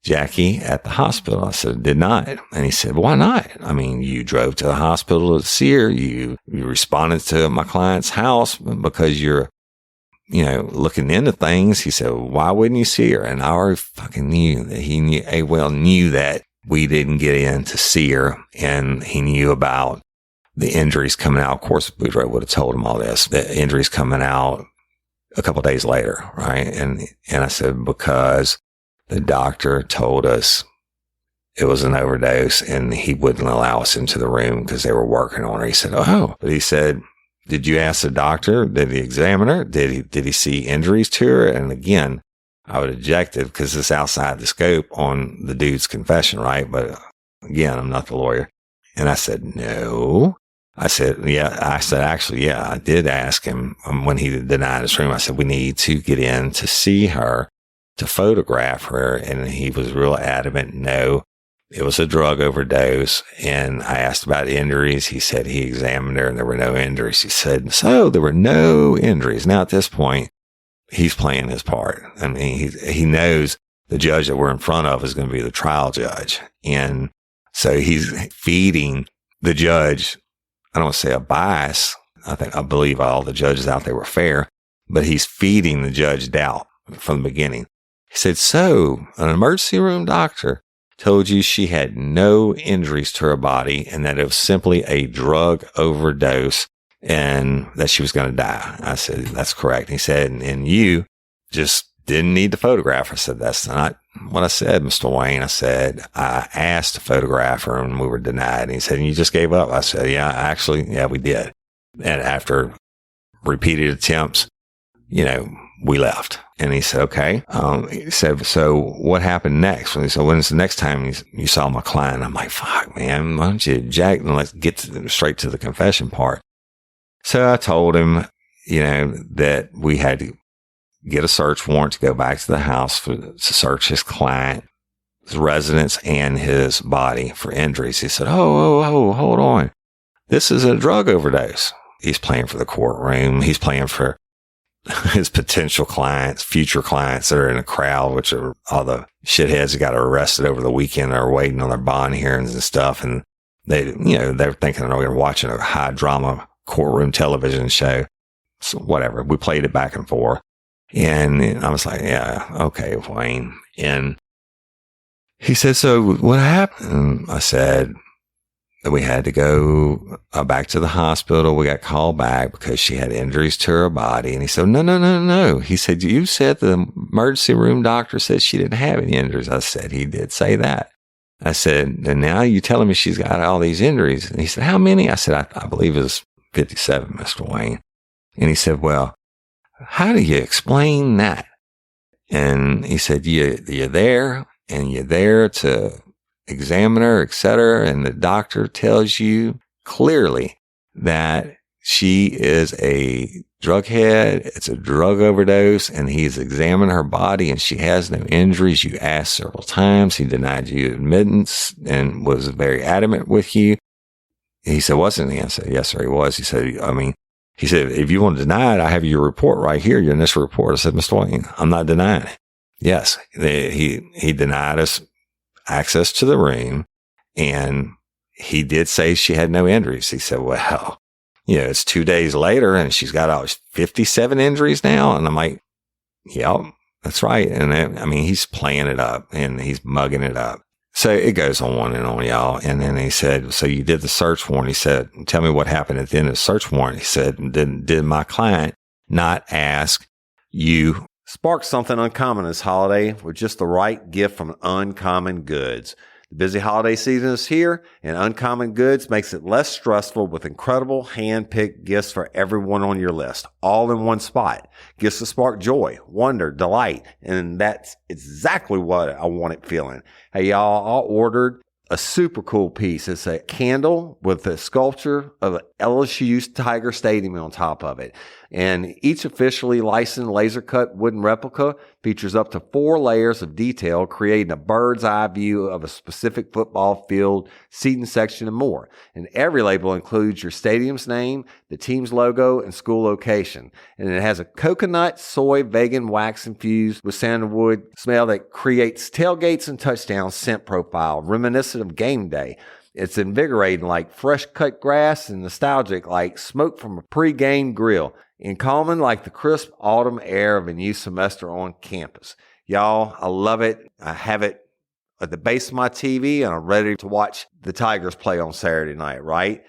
Jackie at the hospital?" I said, "Did not." And he said, "Why not? I mean, you drove to the hospital to see her. You responded to my client's house because you're, looking into things." He said, "Why wouldn't you see her?" And I already fucking knew that he knew that we didn't get in to see her, and he knew about the injuries coming out. Of course, Boudreaux would have told him all this. The injuries coming out a couple of days later, right? And I said, because the doctor told us it was an overdose and he wouldn't allow us into the room because they were working on her. He said, "Oh," but he said, "Did you ask the doctor? Did he examine her? Did he see injuries to her?" And again, I would object it because it's outside the scope on the dude's confession, right? But again, I'm not the lawyer. And I said, "No." I said, yeah. I said, actually, yeah, I did ask him when he denied his room. I said, we need to get in to see her, to photograph her. And he was real adamant. No, it was a drug overdose. And I asked about injuries. He said he examined her and there were no injuries. He said, so there were no injuries. Now at this point, he's playing his part. I mean, he knows the judge that we're in front of is going to be the trial judge. And so he's feeding the judge, I don't want to say a bias. I believe all the judges out there were fair, but he's feeding the judge doubt from the beginning. He said, so an emergency room doctor told you she had no injuries to her body and that it was simply a drug overdose and that she was going to die. I said, that's correct. He said, and you just didn't need to photograph her. I said, that's not what I said, Mr. Wayne. I said, I asked to photograph her and we were denied. And he said, and you just gave up. I said, yeah, we did. And after repeated attempts, we left. And he said, okay. He said, so what happened next? And he said, when's the next time you saw my client? I'm like, fuck, man, why don't you jack and let's get straight to the confession part. So I told him, that we had to get a search warrant to go back to the house to search his client's residence and his body for injuries. He said, oh, hold on. This is a drug overdose. He's playing for the courtroom. He's playing for his potential clients, future clients that are in a crowd, which are all the shitheads that got arrested over the weekend are waiting on their bond hearings and stuff. And they're thinking they're watching a high drama courtroom television show. So whatever. We played it back and forth. And I was like, yeah, okay, Wayne. And he said, so what happened? And I said that we had to go back to the hospital. We got called back because she had injuries to her body. And he said, no. He said, you said the emergency room doctor said she didn't have any injuries. I said, he did say that. I said, and now you telling me she's got all these injuries. And he said, how many? I said, I believe it was 57, Mr. Wayne. And he said, well, how do you explain that? And he said, you're there and you're there to examine her, et cetera. And the doctor tells you clearly that she is a drug head. It's a drug overdose and he's examined her body and she has no injuries. You asked several times. He denied you admittance and was very adamant with you. He said, wasn't he? I said, yes, sir, he was. He said, if you want to deny it, I have your report right here, your initial report. I said, Mr. Wayne, I'm not denying it. Yes, he denied us access to the room and he did say she had no injuries. He said, well, it's 2 days later and she's got 57 injuries now. And I'm like, yeah, that's right. And he's playing it up and he's mugging it up. So it goes on and on, y'all. And then he said, so you did the search warrant. He said, tell me what happened at the end of the search warrant. He said, did my client not ask you? Spark something uncommon this holiday with just the right gift from Uncommon Goods. The busy holiday season is here, and Uncommon Goods makes it less stressful with incredible hand-picked gifts for everyone on your list, all in one spot. Gifts to spark joy, wonder, delight, and that's exactly what I wanted feeling. Hey, y'all, I ordered a super cool piece. It's a candle with a sculpture of LSU's Tiger Stadium on top of it. And each officially licensed laser cut wooden replica features up to 4 layers of detail, creating a bird's eye view of a specific football field, seating section, and more. And every label includes your stadium's name, the team's logo, and school location. And it has a coconut, soy, vegan wax infused with sandalwood smell that creates tailgates and touchdown scent profile, reminiscent of game day. It's invigorating like fresh cut grass and nostalgic like smoke from a pre-game grill, and calming like the crisp autumn air of a new semester on campus. Y'all, I love it. I have it at the base of my TV and I'm ready to watch the Tigers play on Saturday night, right?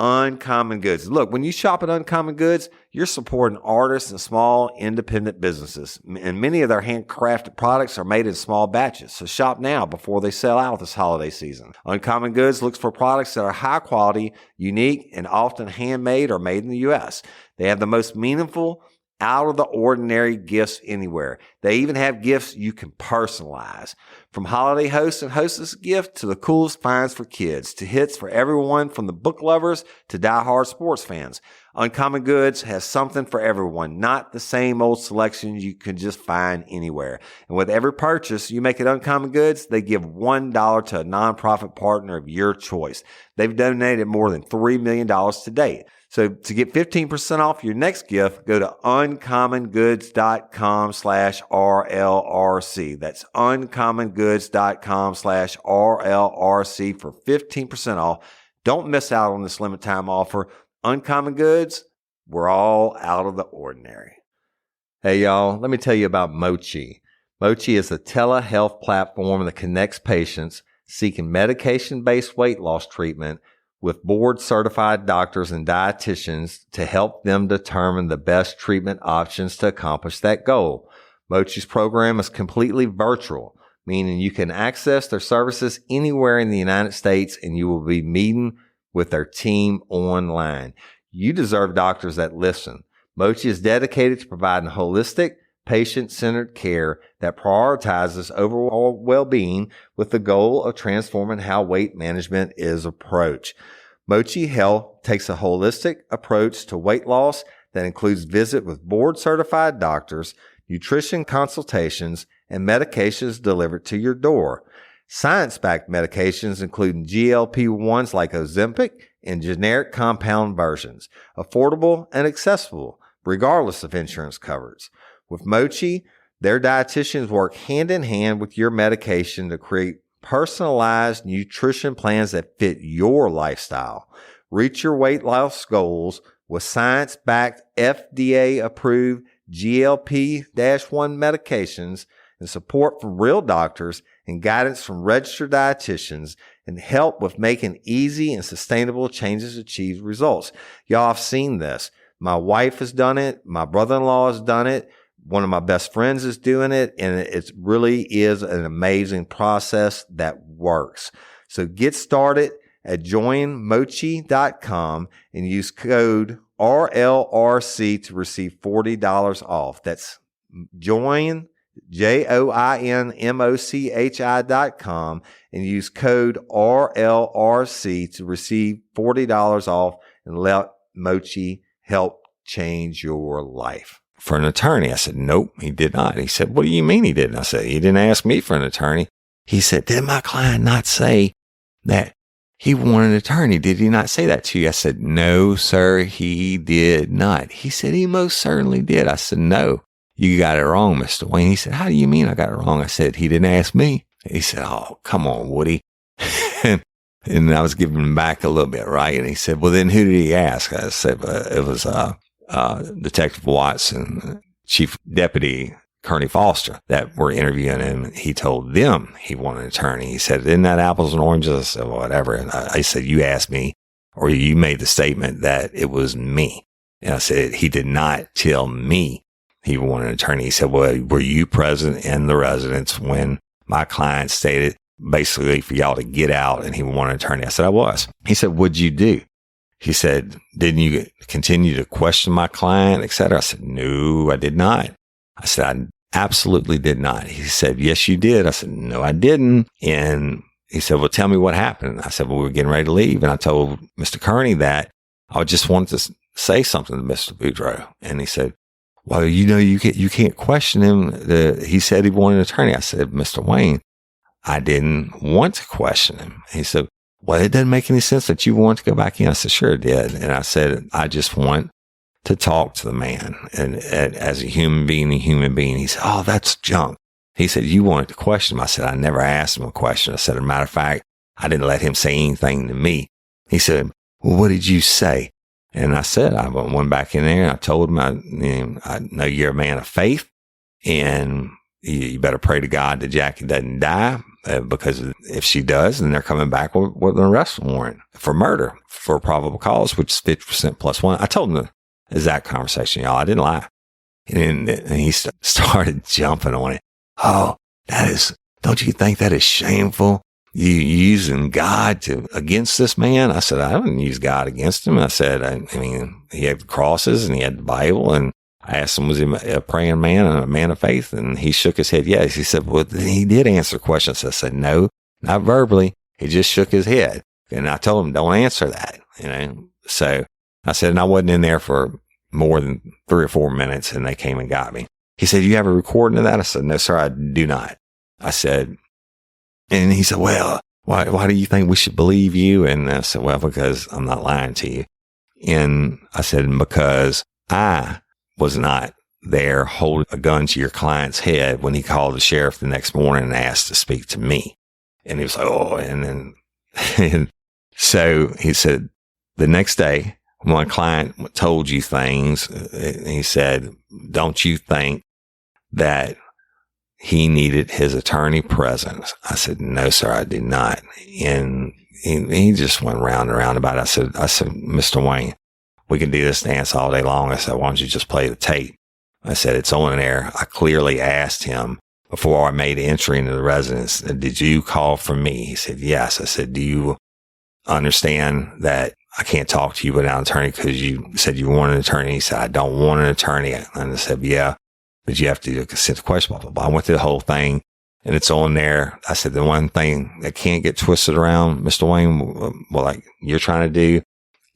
Uncommon Goods. Look, when you shop at Uncommon Goods, you're supporting artists and small independent businesses. And many of their handcrafted products are made in small batches. So shop now before they sell out this holiday season. Uncommon Goods looks for products that are high quality, unique, and often handmade or made in the U.S. They have the most meaningful out of the ordinary gifts anywhere. They even have gifts you can personalize. From holiday host and hostess gift to the coolest finds for kids to hits for everyone from the book lovers to diehard sports fans. Uncommon Goods has something for everyone, not the same old selections you can just find anywhere. And with every purchase you make at Uncommon Goods, they give $1 to a nonprofit partner of your choice. They've donated more than $3 million to date. So to get 15% off your next gift, go to uncommongoods.com/RLRC. That's uncommongoods.com/RLRC for 15% off. Don't miss out on this limited time offer. Uncommon Goods, we're all out of the ordinary. Hey y'all, let me tell you about Mochi. Mochi is a telehealth platform that connects patients seeking medication-based weight loss treatment with board-certified doctors and dietitians to help them determine the best treatment options to accomplish that goal. Mochi's program is completely virtual, meaning you can access their services anywhere in the United States and you will be meeting with their team online. You deserve doctors that listen. Mochi is dedicated to providing holistic, patient-centered care that prioritizes overall well-being with the goal of transforming how weight management is approached. Mochi Health takes a holistic approach to weight loss that includes visit with board-certified doctors, nutrition consultations, and medications delivered to your door. Science-backed medications including GLP-1s like Ozempic and generic compound versions, affordable and accessible regardless of insurance coverage. With Mochi, their dietitians work hand in hand with your medication to create personalized nutrition plans that fit your lifestyle. Reach your weight loss goals with science-backed, FDA-approved GLP-1 medications and support from real doctors and guidance from registered dietitians and help with making easy and sustainable changes to achieve results. Y'all have seen this. My wife has done it. My brother-in-law has done it. One of my best friends is doing it, and it really is an amazing process that works. So get started at joinmochi.com and use code RLRC to receive $40 off. That's joinmochi.com and use code RLRC to receive $40 off and let Mochi help change your life. For an attorney? I said, nope, he did not. He said, what do you mean he didn't? I said, he didn't ask me for an attorney. He said, did my client not say that he wanted an attorney? Did he not say that to you? I said, no, sir, he did not. He said, he most certainly did. I said, no, you got it wrong, Mr. Wayne. He said, how do you mean I got it wrong? I said, he didn't ask me. He said, oh, come on, Woody. And I was giving him back a little bit, right? And he said, well, then who did he ask? I said, it was, Detective Watson, Chief Deputy Kearney Foster that were interviewing him. He told them he wanted an attorney. He said, isn't that apples and oranges? I said, well, whatever. And I said, you asked me, or you made the statement that it was me. And I said, he did not tell me he wanted an attorney. He said, well, were you present in the residence when my client stated basically for y'all to get out and he wanted an attorney? I said, I was. He said, what'd you do? He said, didn't you continue to question my client, et cetera? I said, no, I did not. I said, I absolutely did not. He said, yes, you did. I said, no, I didn't. And he said, well, tell me what happened. I said, well, we were getting ready to leave. And I told Mr. Kearney that I just wanted to say something to Mr. Boudreaux. And he said, well, you know, you can't question him. He said he wanted an attorney. I said, Mr. Wayne, I didn't want to question him. He said, well, it doesn't make any sense that you want to go back in. I said, sure it did. And I said, I just want to talk to the man and as a human being. He said, oh, that's junk. He said, you wanted to question him. I said, I never asked him a question. I said, as a matter of fact, I didn't let him say anything to me. He said, well, what did you say? And I said, I went back in there and I told him, I know you're a man of faith and you better pray to God that Jackie doesn't die. Because if she does, then they're coming back with an arrest warrant for murder for probable cause, which is 50% plus one. I told him the exact conversation, y'all. I didn't lie. And he started jumping on it. Oh, don't you think that is shameful? You using God against this man? I said, I didn't use God against him. I said, I mean, he had crosses and he had the Bible and I asked him, was he a praying man and a man of faith? And he shook his head. Yes. He said, well, he did answer questions. I said, no, not verbally. He just shook his head. And I told him, don't answer that, So I said, and I wasn't in there for more than 3 or 4 minutes, and they came and got me. He said, you have a recording of that? I said, no, sir, I do not. I said, and he said, well, why do you think we should believe you? And I said, well, because I'm not lying to you. And I said, because I was not there holding a gun to your client's head when he called the sheriff the next morning and asked to speak to me. And he was like, oh, and then, and so he said, the next day, when my client told you things, he said, don't you think that he needed his attorney present? I said, no, sir, I do not. And he just went round and round about it. I said, Mr. Wayne, we can do this dance all day long. I said, why don't you just play the tape? I said, it's on there. I clearly asked him before I made entry into the residence, did you call for me? He said, yes. I said, do you understand that I can't talk to you without an attorney because you said you want an attorney? He said, I don't want an attorney. And I said, yeah, but you have to do a consent question, blah, blah, blah. I went through the whole thing and it's on there. I said, the one thing that can't get twisted around, Mr. Wayne, well, like you're trying to do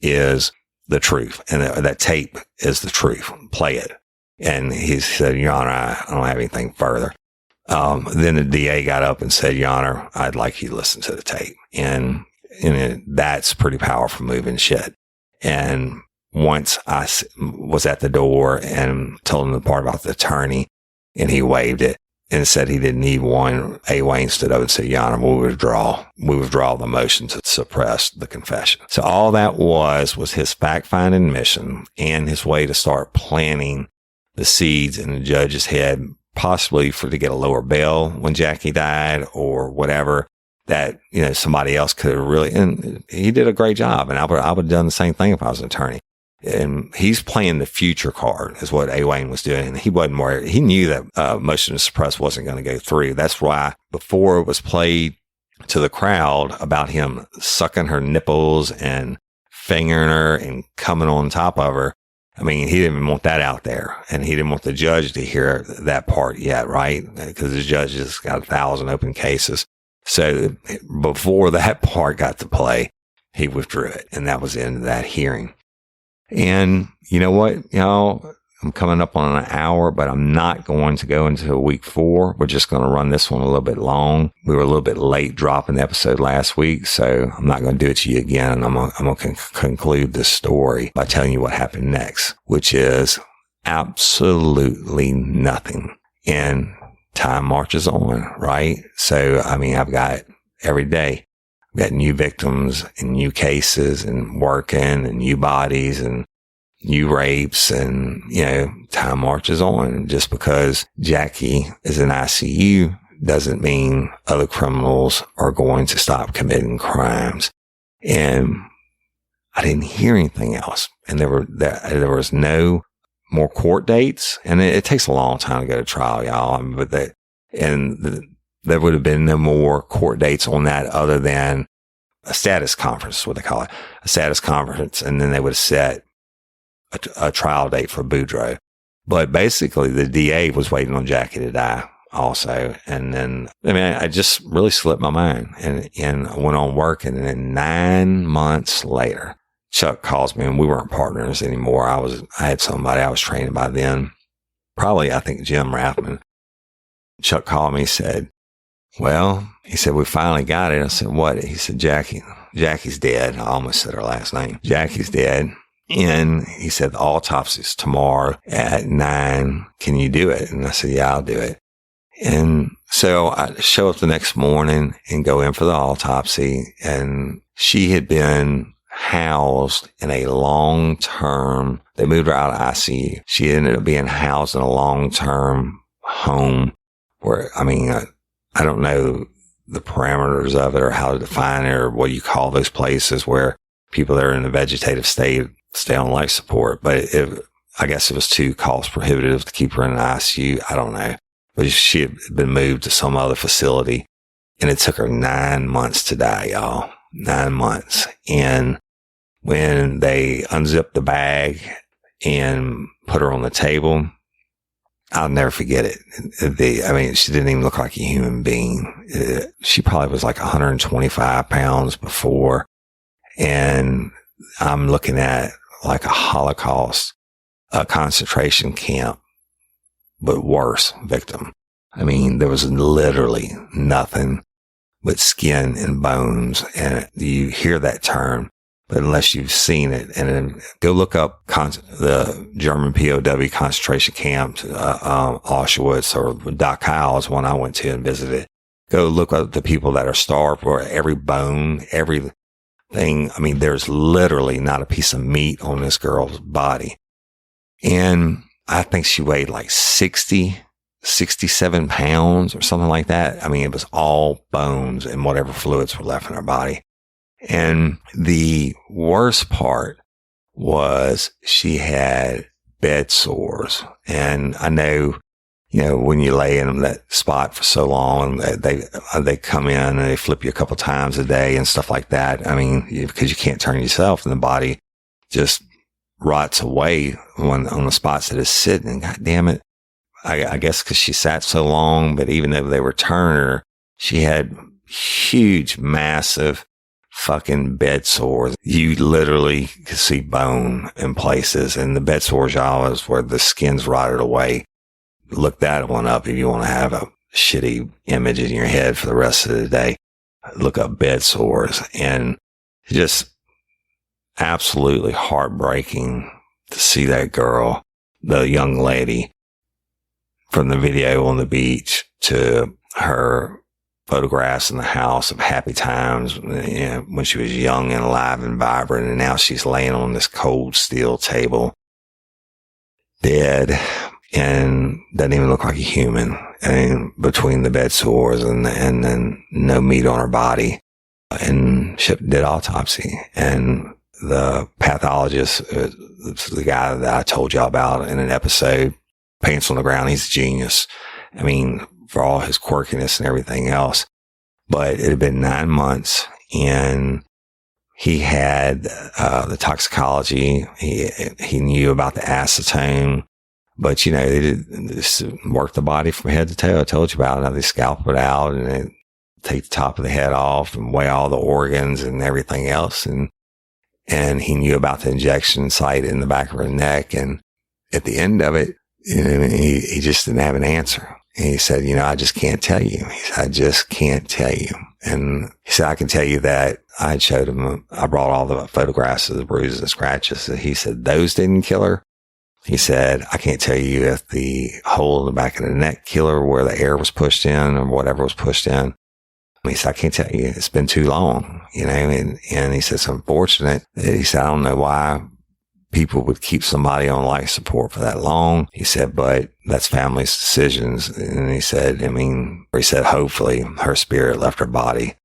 is the truth. And that tape is the truth. Play it. And he said, Your Honor, I don't have anything further. Then the DA got up and said, Your Honor, I'd like you to listen to the tape. And that's pretty powerful moving shit. And once I was at the door and told him the part about the attorney, and he waived it and said he didn't need one, A. Wayne stood up and said, Your Honor, we withdraw the motion to suppress the confession. So all that was his fact-finding mission and his way to start planting the seeds in the judge's head, possibly to get a lower bail when Jackie died or whatever, that, somebody else could have really, and he did a great job. And I would have done the same thing if I was an attorney. And he's playing the future card is what A. Wayne was doing. And he wasn't worried. He knew that motion to suppress wasn't going to go through. That's why before it was played to the crowd about him sucking her nipples and fingering her and coming on top of her, I mean, he didn't even want that out there, and he didn't want the judge to hear that part yet, right? Because the judge has got 1,000 open cases. So before that part got to play, he withdrew it, and that was the end of that hearing. And you know what, y'all? I'm coming up on an hour, but I'm not going to go into week 4. We're just going to run this one a little bit long. We were a little bit late dropping the episode last week, so I'm not going to do it to you again. I'm going to conclude this story by telling you what happened next, which is absolutely nothing. And time marches on, right? So, I mean, I've got every day, I've got new victims and new cases and working and new bodies and new rapes, and, time marches on. Just because Jackie is in ICU doesn't mean other criminals are going to stop committing crimes. And I didn't hear anything else. And there was no more court dates. And it takes a long time to go to trial, y'all. There would have been no more court dates on that other than a status conference, is what they call it, a status conference. And then they would have set a trial date for Boudreaux. But basically the DA was waiting on Jackie to die also. And then, I just really slipped my mind and I went on working. And then 9 months later, Chuck calls me, and we weren't partners anymore. I had somebody I was training by then, probably, I think, Jim Rathman. Chuck called me, said, well, he said, we finally got it. I said, what? He said, Jackie's dead. I almost said her last name. Jackie's dead. And he said, the autopsy's tomorrow at 9. Can you do it? And I said, yeah, I'll do it. And so I show up the next morning and go in for the autopsy. And she had been housed in a long-term, they moved her out of ICU. She ended up being housed in a long-term home where, I don't know the parameters of it or how to define it or what you call those places where people that are in a vegetative state stay on life support. But I guess it was too cost prohibitive to keep her in an ICU. I don't know. But she had been moved to some other facility, and it took her 9 months to die, y'all. 9 months. And when they unzipped the bag and put her on the table. I'll never forget it. She didn't even look like a human being. She probably was like 125 pounds before. And I'm looking at like a Holocaust, a concentration camp, but worse victim. I mean, there was literally nothing but skin and bones. And you hear that term, but unless you've seen it, and then go look up the German POW concentration camps, Auschwitz, or Dachau is one I went to and visited. Go look up the people that are starved, where every bone, everything. I mean, there's literally not a piece of meat on this girl's body. And I think she weighed like 67 pounds or something like that. I mean, it was all bones and whatever fluids were left in her body. And the worst part was she had bed sores. And I know, when you lay in that spot for so long, they come in and they flip you a couple times a day and stuff like that. I mean, because you can't turn yourself, and the body just rots away on the spots that it's sitting. And God damn it. I guess because she sat so long, but even though they were turning her, she had huge, massive fucking bed sores. You literally could see bone in places, and the bed sores, y'all, is where the skin's rotted away. Look that one up if you want to have a shitty image in your head for the rest of the day. Look up bed sores, and just absolutely heartbreaking to see that girl, the young lady, from the video on the beach to her photographs in the house of happy times, when she was young and alive and vibrant. And now she's laying on this cold steel table, dead, and doesn't even look like a human. And between the bed sores and then no meat on her body, and she did autopsy. And the pathologist, the guy that I told y'all about in an episode, pants on the ground, he's a genius. I mean, for all his quirkiness and everything else. But it had been 9 months, and he had the toxicology. He knew about the acetone, but they did just work the body from head to toe. I told you about it. They scalp it out and they take the top of the head off and weigh all the organs and everything else. And he knew about the injection site in the back of her neck. And at the end of it, he just didn't have an answer. And he said, I just can't tell you. He said, I just can't tell you. And he said, I can tell you that I showed him, I brought all the photographs of the bruises and scratches. And he said, those didn't kill her. He said, I can't tell you if the hole in the back of the neck killed her, where the air was pushed in or whatever was pushed in. He said, I can't tell you. It's been too long, and he said, it's unfortunate. He said, I don't know why people would keep somebody on life support for that long. He said, but that's family's decisions. And he said, hopefully her spirit left her body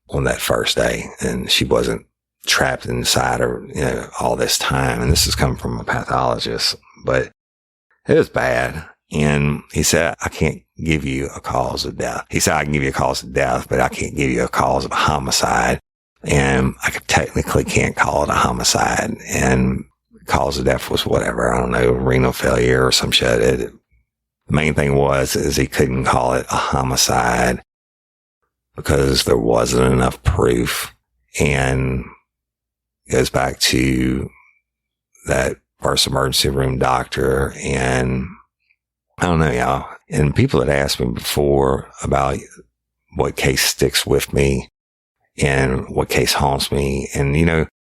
on that first day and she wasn't trapped inside her, all this time. And this is coming from a pathologist, but it was bad. And he said, I can't give you a cause of death. He said, I can give you a cause of death, but I can't give you a cause of a homicide. And I technically can't call it a homicide. And cause of death was whatever, I don't know, renal failure or some shit. The main thing is he couldn't call it a homicide because there wasn't enough proof. And it goes back to that first emergency room doctor. And I don't know, y'all. And people had asked me before about what case sticks with me and what case haunts me. And,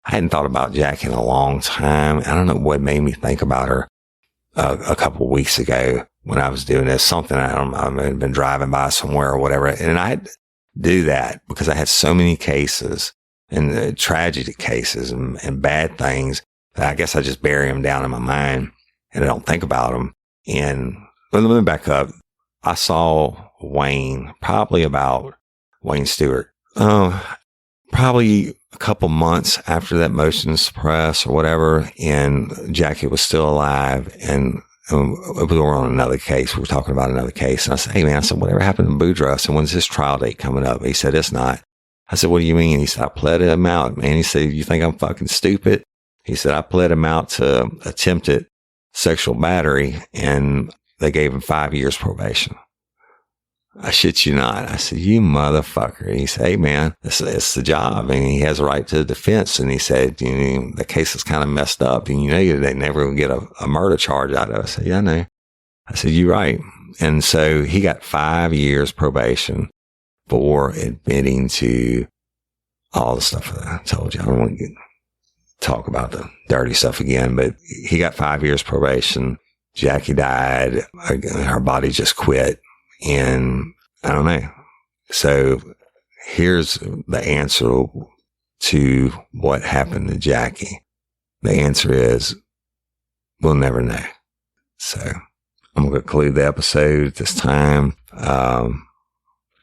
I hadn't thought about Jackie in a long time. I don't know what made me think about her a couple of weeks ago when I was doing this. Something, I've been driving by somewhere or whatever. And I had to do that because I had so many cases and tragedy cases and bad things that I guess I just bury them down in my mind and I don't think about them. And let me back up. I saw Wayne Stewart, probably a couple months after that motion to suppress or whatever, and Jackie was still alive, and we were on another case. We were talking about another case, and I said, hey man, whatever happened to Boudreaux? I said, when's his trial date coming up? He said, it's not. I said, what do you mean? He said, I pled him out, man. He said, you think I'm fucking stupid? He said, I pled him out to attempted sexual battery, and they gave him 5 years probation. I shit you not. I said, you motherfucker. He said, hey, man, it's the job. And he has a right to defense. And he said, the case is kind of messed up. And they never will get a murder charge out of it. I said, yeah, I know. I said, you're right. And so he got 5 years probation for admitting to all the stuff that I told you. I don't want to talk about the dirty stuff again, but he got 5 years probation. Jackie died. Her body just quit. And I don't know. So here's the answer to what happened to Jackie. The answer is we'll never know. So I'm going to conclude the episode this time. I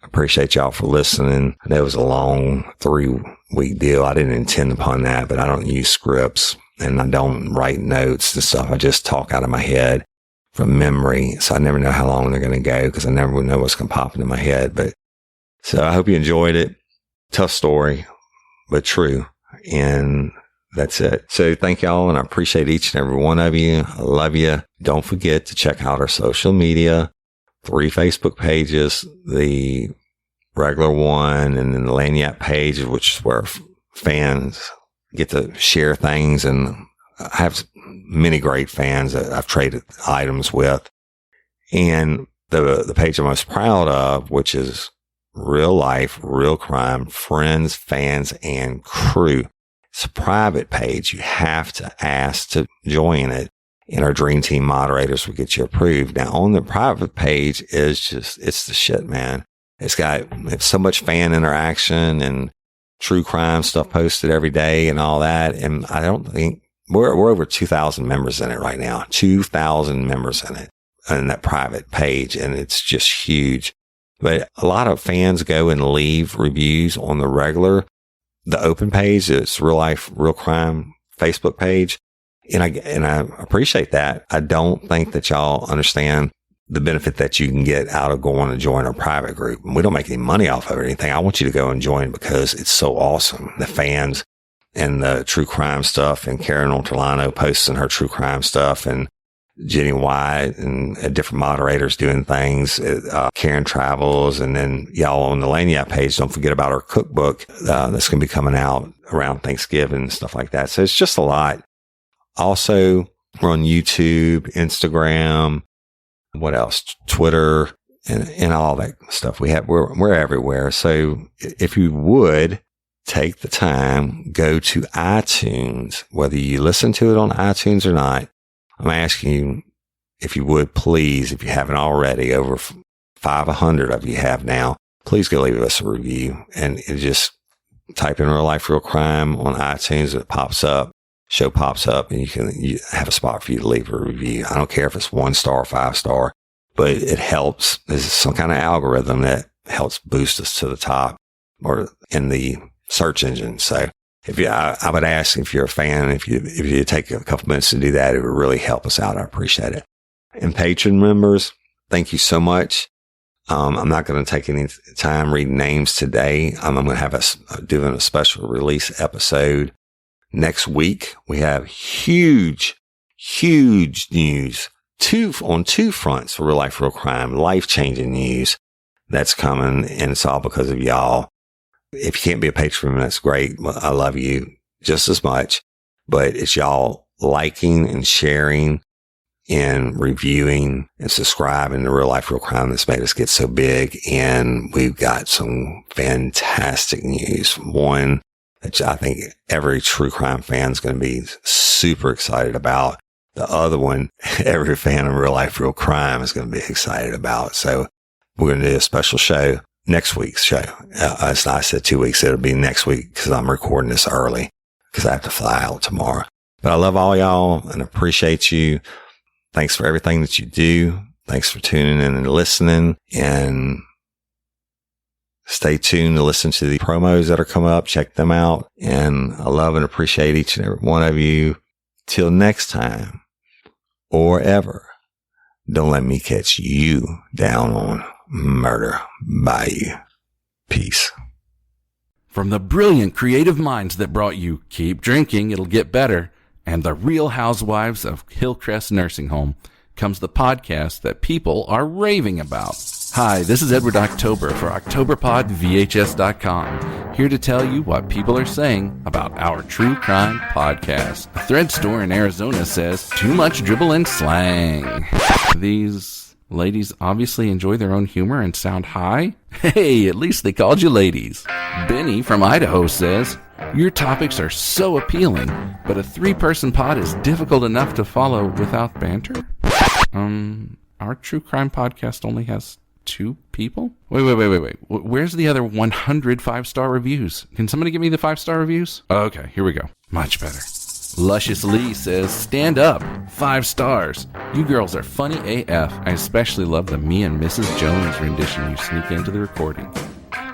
appreciate y'all for listening. I know it was a long 3-week deal. I didn't intend upon that, but I don't use scripts and I don't write notes and stuff. I just talk out of my head from memory. So I never know how long they're going to go because I never know what's going to pop into my head. But so I hope you enjoyed it. Tough story, but true. And that's it. So thank y'all. And I appreciate each and every one of you. I love you. Don't forget to check out our social media, 3 Facebook pages, the regular one, and then the Lanyap page, which is where fans get to share things. And I have many great fans that I've traded items with. And the page I'm most proud of, which is Real Life, Real Crime, Friends, Fans, and Crew. It's a private page. You have to ask to join it, and our Dream Team moderators will get you approved. Now, on the private page it's the shit, man. It's got so much fan interaction and true crime stuff posted every day and all that. And I don't think we're over 2,000 members in it right now. 2,000 members in it, in that private page. And it's just huge. But a lot of fans go and leave reviews on the open page. It's Real Life, Real Crime Facebook page. And I appreciate that. I don't think that y'all understand the benefit that you can get out of going and join our private group. We don't make any money off of it or anything. I want you to go and join because it's so awesome. The fans and the true crime stuff, and Karen Ortolano posting her true crime stuff, and Jenny White and different moderators doing things. Karen travels, and then y'all on the Lanyap page, don't forget about our cookbook that's going to be coming out around Thanksgiving and stuff like that. So it's just a lot. Also, we're on YouTube, Instagram, what else? Twitter, and all that stuff. We're everywhere. So if you would take the time, go to iTunes, whether you listen to it on iTunes or not. I'm asking you, if you would, please, if you haven't already, over 500 of you have now, please go leave us a review, and just type in Real Life, Real Crime on iTunes. It pops up, show pops up, and you have a spot for you to leave a review. I don't care if it's 1 star or 5 star, but it helps. There's some kind of algorithm that helps boost us to the top or in the search engine. So I would ask, if you're a fan, if you take a couple minutes to do that, it would really help us out. I appreciate it. And Patreon members, thank you so much. I'm not going to take any time reading names today. I'm going to have doing a special release episode next week. We have huge news, on two fronts for Real Life, Real Crime, life-changing news that's coming, and it's all because of y'all. If you can't be a patron, that's great. Well, I love you just as much, but it's y'all liking and sharing and reviewing and subscribing to Real Life, Real Crime that's made us get so big. And we've got some fantastic news. One that I think every true crime fan is going to be super excited about. The other one, every fan of Real Life, Real Crime is going to be excited about. So we're going to do a special show. Next week's show. As I said 2 weeks, it'll be next week because I'm recording this early because I have to fly out tomorrow. But I love all y'all and appreciate you. Thanks for everything that you do. Thanks for tuning in and listening, and stay tuned to listen to the promos that are coming up. Check them out. And I love and appreciate each and every one of you. Till next time or ever, don't let me catch you down on Murder Bayou. Peace. From the brilliant creative minds that brought you Keep Drinking, It'll Get Better and the Real Housewives of Hillcrest Nursing Home comes the podcast that people are raving about. Hi, this is Edward October for OctoberPodVHS.com, here to tell you what people are saying about our true crime podcast. A thread store in Arizona says, too much dribble and slang. These ladies obviously enjoy their own humor and sound high. Hey, at least they called you ladies. Benny from Idaho says, your topics are so appealing, but a 3-person pod is difficult enough to follow without banter? Our true crime podcast only has 2 people? Wait. Where's the other 100 5-star reviews? Can somebody give me the 5-star reviews? Okay, here we go. Much better. Luscious Lee says, stand up. 5 stars. You girls are funny AF. I especially love the me and Mrs. Jones rendition you sneak into the recording.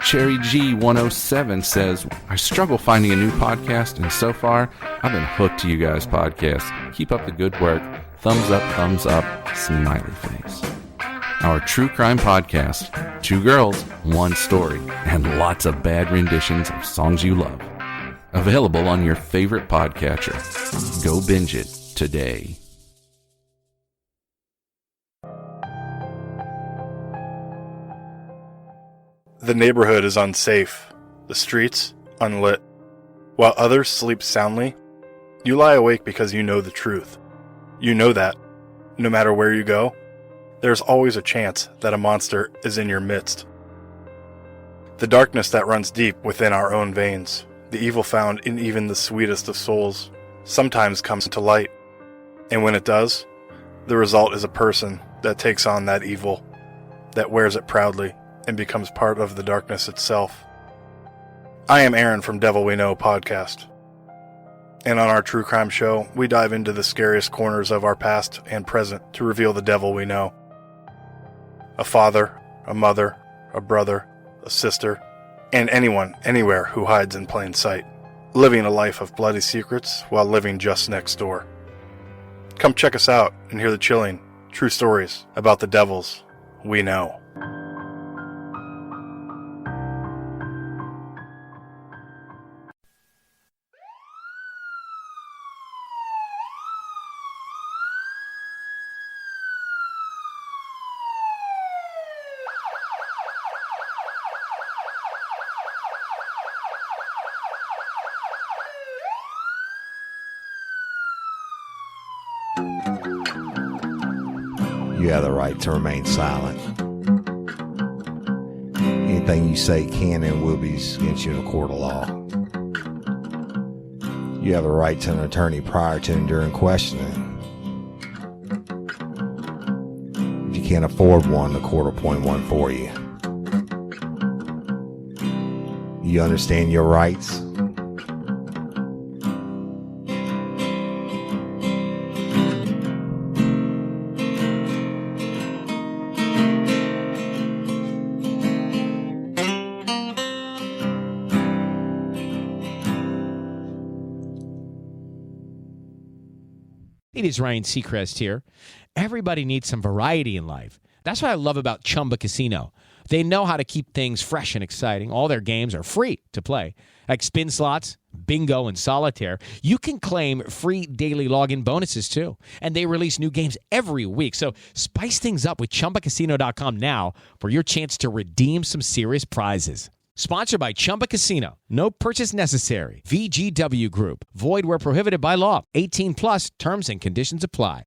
Cherry G107 says, I struggle finding a new podcast, and so far, I've been hooked to you guys' podcasts. Keep up the good work. Thumbs up, smiley face. Our true crime podcast, 2 girls, 1 story, and lots of bad renditions of songs you love. Available on your favorite podcatcher. Go binge it today. The neighborhood is unsafe, the streets unlit. While others sleep soundly, you lie awake because you know the truth. You know that, no matter where you go, there's always a chance that a monster is in your midst. The darkness that runs deep within our own veins, the evil found in even the sweetest of souls, sometimes comes to light. And when it does, the result is a person that takes on that evil, that wears it proudly, and becomes part of the darkness itself. I am Aaron from Devil We Know podcast. And on our true crime show, we dive into the scariest corners of our past and present to reveal the devil we know. A father, a mother, a brother, a sister, and anyone, anywhere who hides in plain sight, living a life of bloody secrets while living just next door. Come check us out and hear the chilling, true stories about the devils we know. You have the right to remain silent. Anything you say can and will be used against you in a court of law. You have the right to an attorney prior to and during questioning. If you can't afford one, the court will appoint one for you. You understand your rights? It is Ryan Seacrest here. Everybody needs some variety in life. That's what I love about Chumba Casino. They know how to keep things fresh and exciting. All their games are free to play, like spin slots, bingo, and solitaire. You can claim free daily login bonuses, too. And they release new games every week. So spice things up with ChumbaCasino.com now for your chance to redeem some serious prizes. Sponsored by Chumba Casino. No purchase necessary. VGW Group. Void where prohibited by law. 18 plus terms and conditions apply.